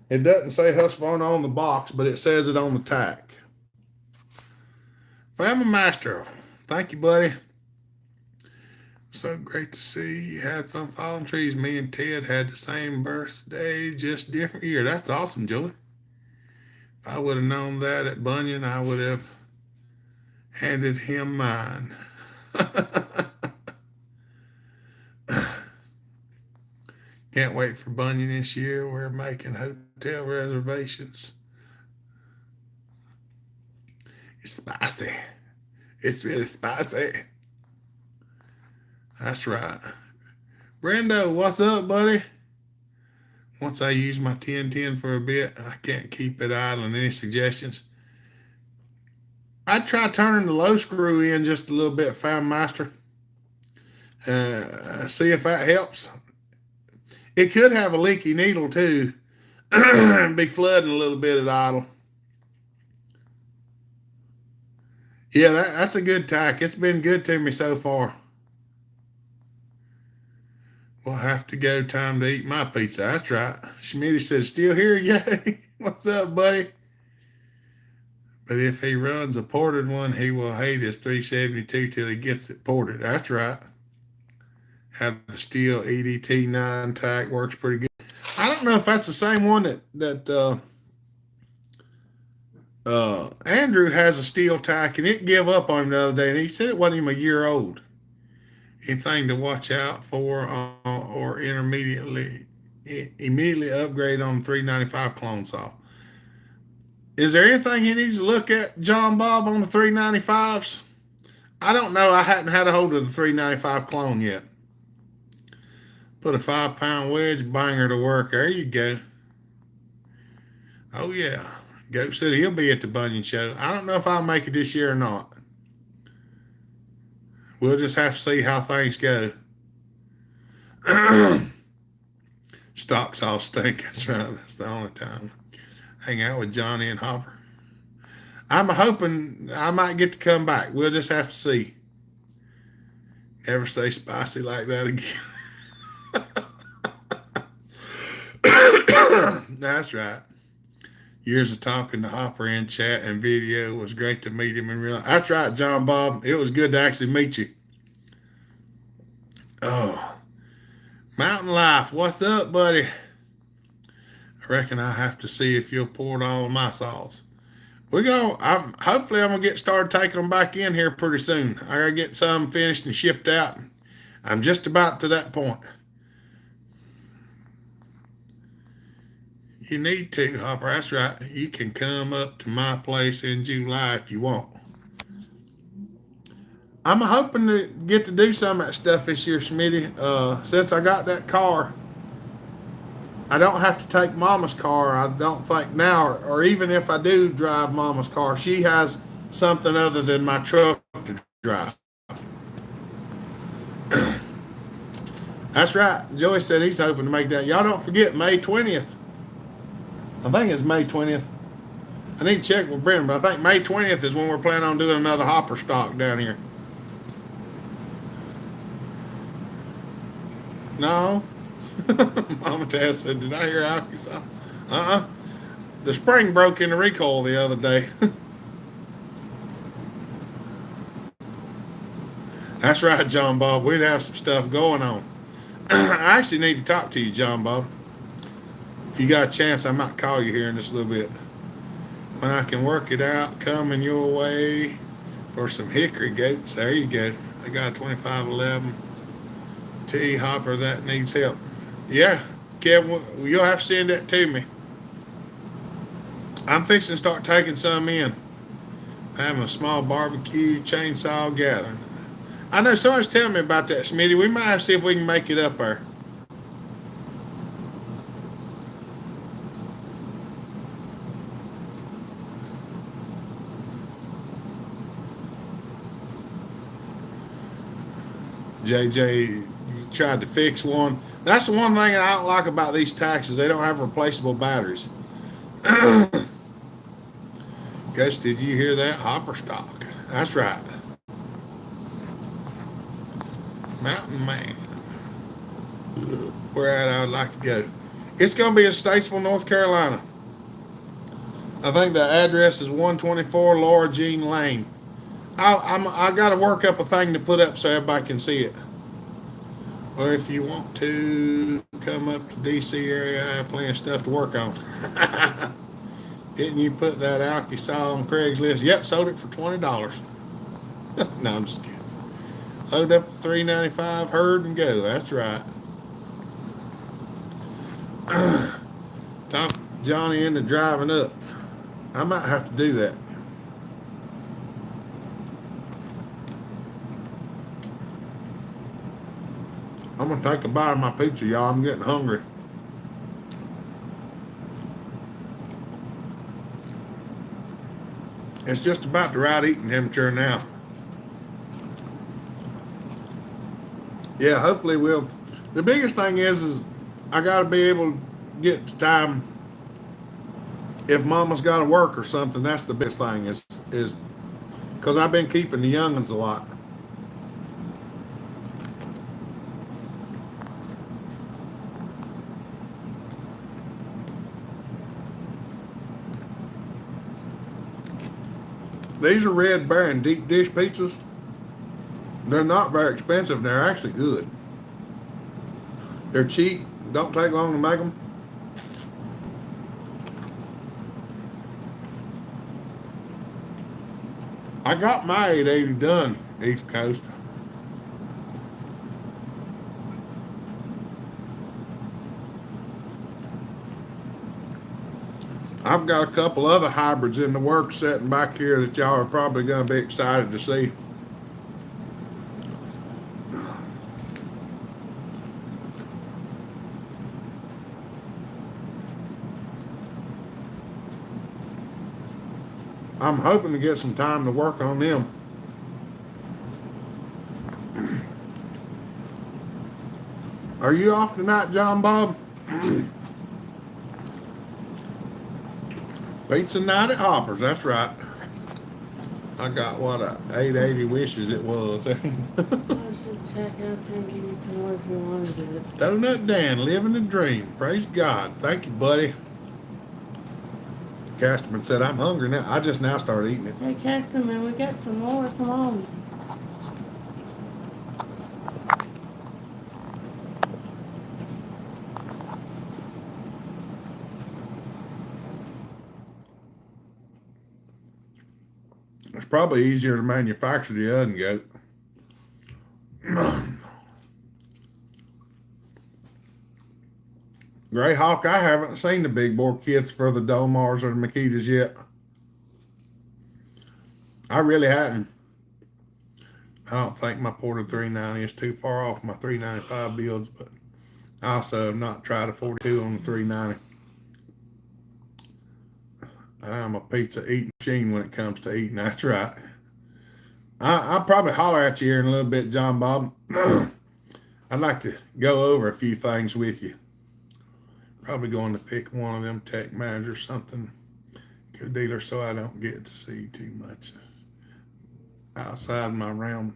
It doesn't say Husqvarna on the box, but it says it on the tack. Family Master, thank you, buddy. So great to see you had fun falling trees. Me and Ted had the same birthday, just different year. That's awesome, Joey. If I would have known that at Bunyan, I would have handed him mine. Can't wait for Bunyan this year. We're making hotel reservations. It's spicy. It's really spicy. That's right. Brendo, what's up, buddy? Once I use my 1010 for a bit, I can't keep it idling. Any suggestions? I'd try turning the low screw in just a little bit, Fine Master. See if that helps. It could have a leaky needle too. Be flooding a little bit at idle. Yeah, that's a good tack. It's been good to me so far. We'll have to go. Time to eat my pizza. That's right. Schmitty says, still here, yay. What's up, buddy? But if he runs a ported one, he will hate his 372 till he gets it ported. That's right. Have the steel EDT 9 tack, works pretty good. I don't know if that's the same one that Andrew has a steel tack, and it gave up on him the other day, and he said it wasn't even a year old. Anything to watch out for, or immediately upgrade on 395 clone saw. Is there anything he needs to look at, John Bob, on the 395s? I don't know. I hadn't had a hold of the 395 clone yet. Put a 5-pound wedge banger to work. There you go. Oh, yeah. Goat said he'll be at the Bunyan show. I don't know if I'll make it this year or not. We'll just have to see how things go. Stocks all stink. That's right. That's the only time. Hang out with Johnny and Hopper. I'm hoping I might get to come back. We'll just have to see. Never say spicy like that again. That's right. Years of talking to Hopper in chat and video. It was great to meet him in real life. That's right, John Bob. It was good to actually meet you. Oh, Mountain Life, what's up, buddy? I reckon I have to see if you'll pour all of my sauce. Hopefully I'm gonna get started taking them back in here pretty soon. I gotta get some finished and shipped out. I'm just about to that point. You need to, Hopper. That's right. You can come up to my place in July if you want. I'm hoping to get to do some of that stuff this year, Smitty. Since I got that car, I don't have to take Mama's car, I don't think now, or even if I do drive Mama's car, she has something other than my truck to drive. That's right. Joey said he's hoping to make that. Y'all don't forget May 20th. I think it's May 20th. I need to check with Brendan, but I think May 20th is when we're planning on doing another hopper stock down here. No. Mama Tess said, did I hear Arkansas? The spring broke in the recoil the other day. That's right, John Bob. We'd have some stuff going on. I actually need to talk to you, John Bob. If you got a chance, I might call you here in just a little bit. When I can work it out, coming your way for some hickory goats. There you go. I got a 2511 T hopper that needs help. Yeah, Kevin, you'll have to send that to me. I'm fixing to start taking some in. Having a small barbecue chainsaw gathering. I know someone's telling me about that, Smitty. We might have to see if we can make it up there. JJ tried to fix one. That's the one thing I don't like about these taxis. They don't have replaceable batteries. Guess, did you hear that? Hopper stock. That's right. Mountain Man. Where at I would like to go. It's going to be in Statesville, North Carolina. I think the address is 124 Laura Jean Lane. I got to work up a thing to put up so everybody can see it. or if you want to come up to DC area, I have plenty of stuff to work on. Didn't you put that out you saw on Craigslist? Yep, sold it for $20. No, I'm just kidding. Load up the 395, herd and go. That's right. Talk Johnny into driving up. I might have to do that. I'm gonna take a bite of my pizza, y'all. I'm getting hungry. It's just about the right eating temperature now. Yeah, hopefully we'll. The biggest thing is I gotta be able to get the time. If Mama's got to work or something, that's the biggest thing. Is because I've been keeping the youngins a lot. These are Red Baron deep dish pizzas. They're not very expensive. They're actually good. They're cheap. Don't take long to make them. I got my 880 done, East Coast. I've got a couple other hybrids in the works sitting back here that y'all are probably going to be excited to see. I'm hoping to get some time to work on them. Are you off tonight, John Bob? Pizza night at Hopper's, that's right. I got what a 880 wishes it was. I was just checking. I was going to give you some more if you wanted it. Donut Dan, living the dream. Praise God. Thank you, buddy. Casterman said, I'm hungry now. I just now started eating it. Hey, Casterman, we got some more. Come on. It's probably easier to manufacture the oven goat. Greyhawk, I haven't seen the big bore kits for the Domars or the Makitas yet. I really hadn't. I don't think my Porter 390 is too far off my 395 builds, but I also have not tried a 42 on the 390. I'm a pizza eating machine when it comes to eating. That's right. I'll probably holler at you here in a little bit, John Bob. I'd like to go over a few things with you. Probably going to pick one of them tech managers or something. Good dealer so I don't get to see too much outside my realm.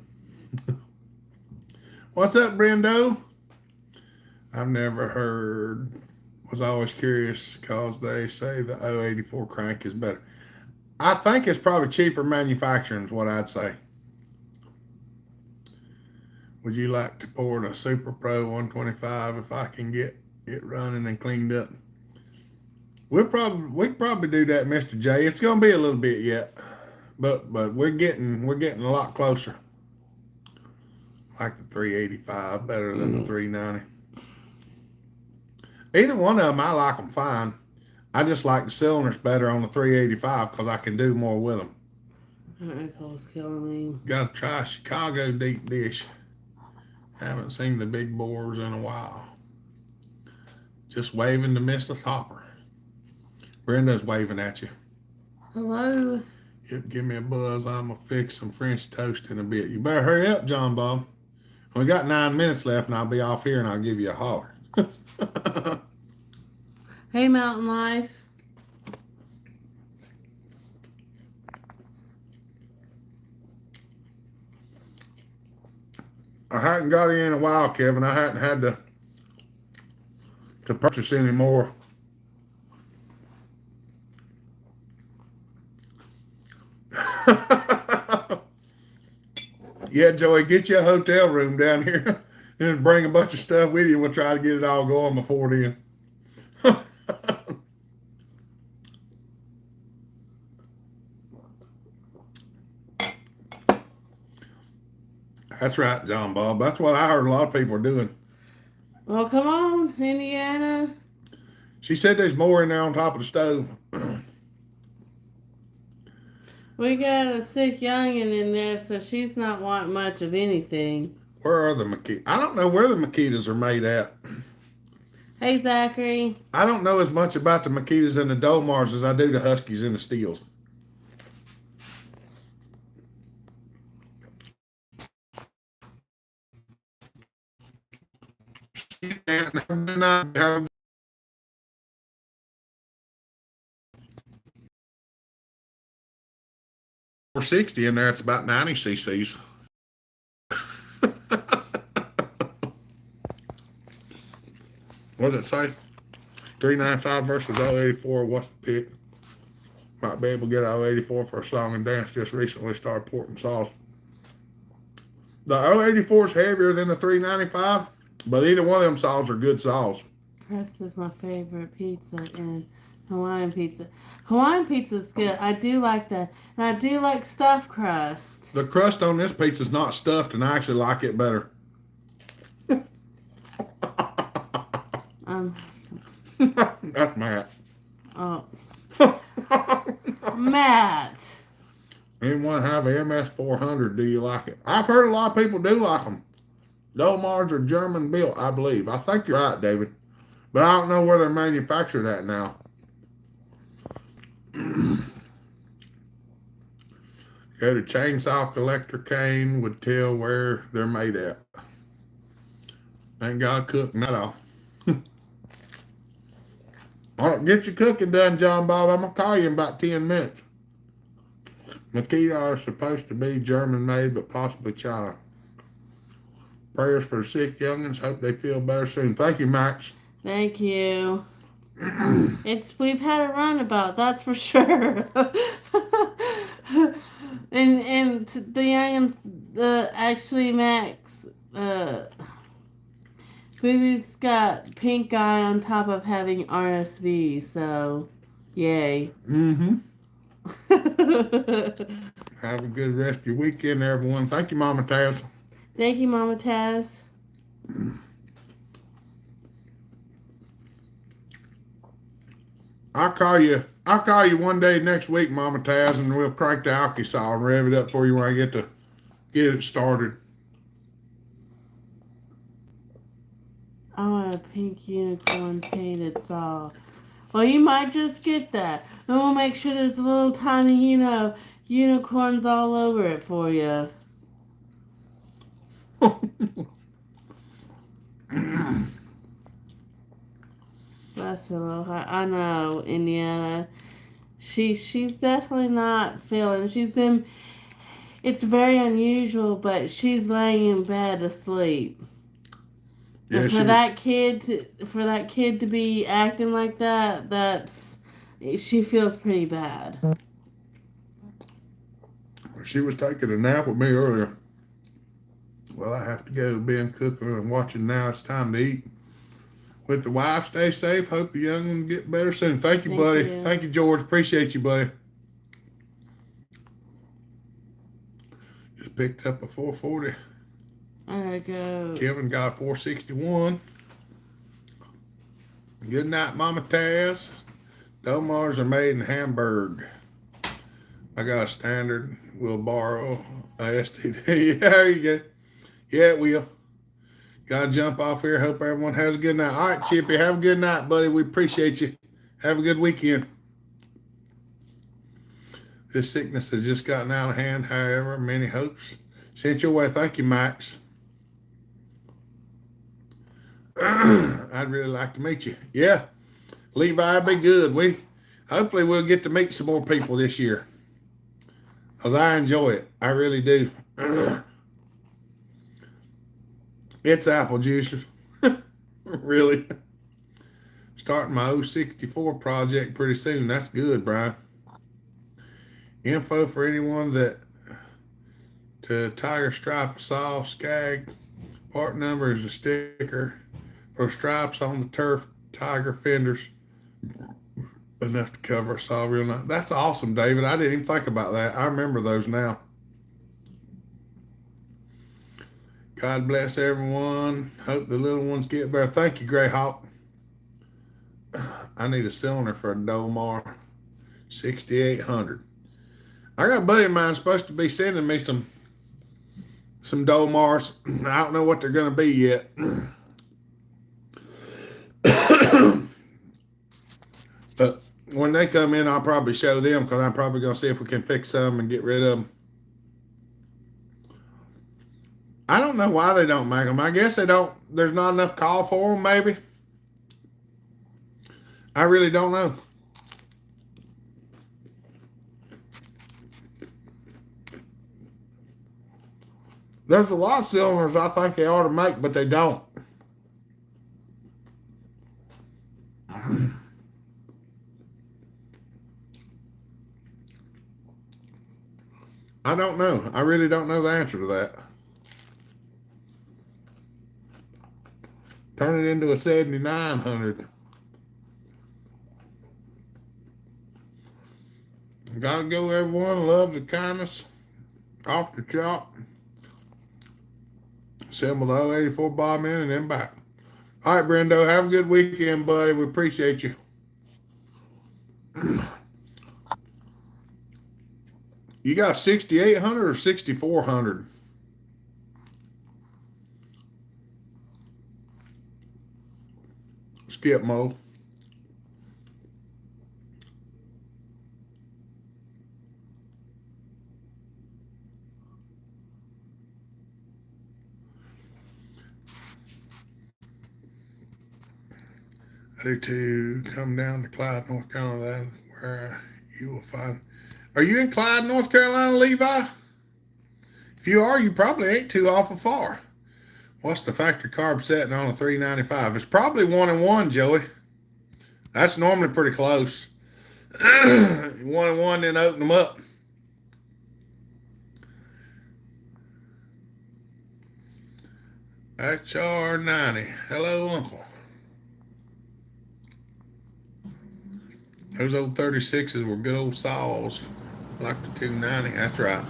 What's up, Brendo? I've never heard. Was always curious because they say the 084 crank is better. I think it's probably cheaper manufacturing is what I'd say. Would you like to port a Super Pro 125 if I can get it running and cleaned up? We probably do that, Mr. J. It's gonna be a little bit yet, but we're getting a lot closer. Like the 385 better than the 390. Either one of them, I like them fine. I just like the cylinders better on the 385 because I can do more with them. That recall's killing me. Got to try Chicago deep dish. Haven't seen the big bores in a while. Just waving to Mr. Hopper. Brenda's waving at you. Hello. Give me a buzz. I'm going to fix some French toast in a bit. You better hurry up, John Bob. We got 9 minutes left and I'll be off here and I'll give you a holler. Hey, Mountain Life. I hadn't got any in a while, Kevin. I hadn't had to purchase any more. Yeah, Joey, get you a hotel room down here. Just bring a bunch of stuff with you. We'll try to get it all going before then. That's right, John Bob. That's what I heard a lot of people are doing. Well, come on, Indiana. She said there's more in there on top of the stove. We got a sick youngin' in there, so she's not wanting much of anything. Where are the Makitas? I don't know where the Makitas are made at. Hey, Zachary. I don't know as much about the Makitas and the Dolmars as I do the Huskies and the Steels. For 60 in there, it's about 90 cc's. What does it say? 395 versus 084. What's the pick? Might be able to get 084 for a song and dance. Just recently started porting sauce. The 084 is heavier than the 395, but either one of them sauces are good sauce. Crust is my favorite pizza, and Hawaiian pizza. Hawaiian pizza is good. I do like that, and I do like stuffed crust. The crust on this pizza is not stuffed, and I actually like it better. That's Matt. Oh, Matt. Anyone have a MS400? Do you like it? I've heard a lot of people do like them. Dolmars are German built, I believe. I think you're right, David. But I don't know where they're manufactured at now. Go to Chainsaw Collector Cane would tell where they're made at. Ain't got cooking at all. All right, get your cooking done, John Bob. I'm going to call you in about 10 minutes. Makita are supposed to be German made, but possibly China. Prayers for the sick youngins. Hope they feel better soon. Thank you, Max. Thank you. We've had a runabout, that's for sure. and the young, actually Max, Baby's got pink eye on top of having RSV, so yay. Mm-hmm. Have a good rest of your weekend, everyone. Thank you, Mama Taz. Thank you, Mama Taz. I'll call you one day next week, Mama Taz, and we'll crank the alky saw and rev it up for you when I get it started. I want a pink unicorn painted saw. Well, you might just get that. And we'll make sure there's little tiny, unicorns all over it for you. Bless her little heart. I know, Indiana. She's definitely not feeling. It's very unusual, but she's laying in bed asleep. Yeah, and for that kid to be acting like that, she feels pretty bad. She was taking a nap with me earlier. Well, I have to go. Been cooking and watching now. It's time to eat. With the wife, stay safe. Hope the young one get better soon. Thank you, buddy. You. Thank you, George. Appreciate you, buddy. Just picked up a 440. There you go. Kevin got a 461. Good night, Mama Taz. Dolmars are made in Hamburg. I got a standard. We'll borrow a STD. Yeah, there you go. Yeah, it will. Got to jump off here. Hope everyone has a good night. All right, Chippy, have a good night, buddy. We appreciate you. Have a good weekend. This sickness has just gotten out of hand, however, many hopes sent your way. Thank you, Max. I'd really like to meet you. Yeah, Levi, be good. Hopefully we'll get to meet some more people this year, because I enjoy it. I really do. It's apple juice. Really. Starting my 064 project pretty soon. That's good, Brian. Info for anyone that to tiger stripe saw skag Part number is a sticker for stripes on the turf tiger fenders, enough to cover a saw wheel. That's awesome, David. I didn't even think about that. I remember those now. God bless everyone. Hope the little ones get better. Thank you, Greyhawk. I need a cylinder for a Dolmar 6800. I got a buddy of mine supposed to be sending me some Dolmars. I don't know what they're going to be yet. But when they come in, I'll probably show them, because I'm probably going to see if we can fix some and get rid of them. I don't know why they don't make them. I guess they don't. There's not enough call for them, maybe. I really don't know. There's a lot of cylinders I think they ought to make, but they don't. I don't know. I really don't know the answer to that. Turn it into a 7900. Gotta go, everyone. Love the kindness. Off the chop. Assemble the 084 bomb in and then back. All right, Brendo. Have a good weekend, buddy. We appreciate you. You got a 6800 or 6400? Skip Mo. I do too. Come down to Clyde, North Carolina, where you will find. Are you in Clyde, North Carolina, Levi? If you are, you probably ain't too awful far. What's the factory carb setting on a 395? It's probably 1-1, Joey. That's normally pretty close. 1-1, then open them up. HR90. Hello, Uncle. Those old 36s were good old saws. Like the 290. That's right.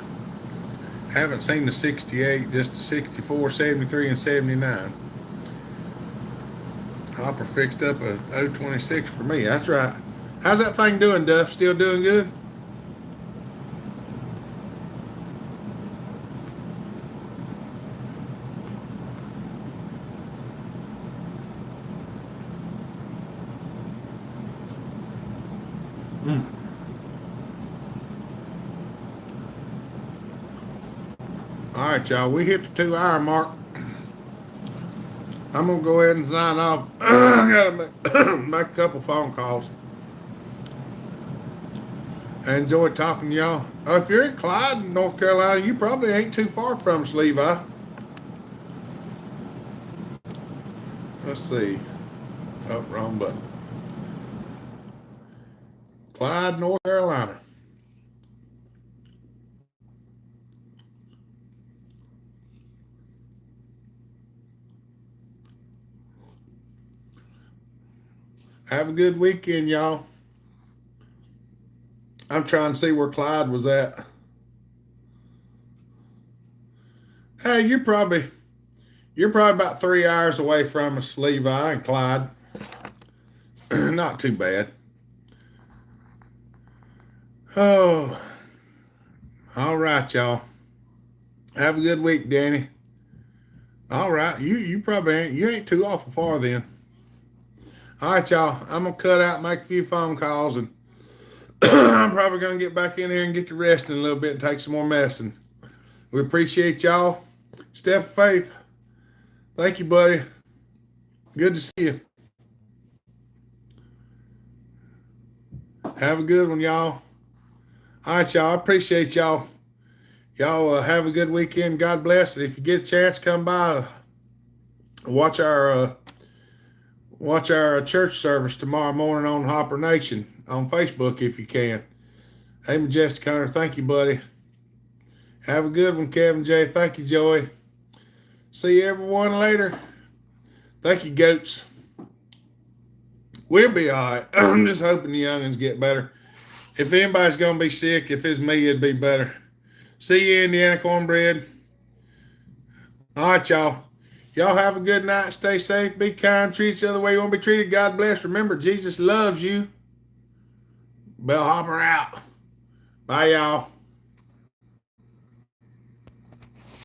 Haven't seen the 68, just the 64, 73, and 79. Hopper fixed up a 026 for me. That's right. How's that thing doing, Duff? Still doing good? All right, y'all. We hit the 2-hour mark. I'm going to go ahead and sign off. I got to make a couple phone calls. I enjoyed talking to y'all. If you're in Clyde, North Carolina, you probably ain't too far from us, Levi. Let's see. Oh, wrong button. Clyde, North Carolina. Have a good weekend, y'all. I'm trying to see where Clyde was at. Hey, you're probably about 3 hours away from us, Levi and Clyde. Not too bad. Oh, all right, y'all. Have a good week, Danny. All right, you probably ain't too awful far then. All right, y'all. I'm gonna cut out and make a few phone calls, and I'm probably gonna get back in here and get to resting a little bit and take some more medicine. We appreciate y'all. Step of faith. Thank you, buddy. Good to see you. Have a good one, y'all. All right, y'all. I appreciate y'all. Y'all have a good weekend. God bless. And if you get a chance, come by. Watch our church service tomorrow morning on Hopper Nation on Facebook if you can. Hey, Majestic Hunter, thank you, buddy. Have a good one, Kevin J. Thank you, Joey. See everyone later. Thank you, goats. We'll be all right. I'm just hoping the youngins get better. If anybody's going to be sick, if it's me, it'd be better. See you, Indiana Cornbread. All right, y'all. Y'all have a good night. Stay safe. Be kind. Treat each other the way you want to be treated. God bless. Remember, Jesus loves you. Bellhopper out. Bye, y'all.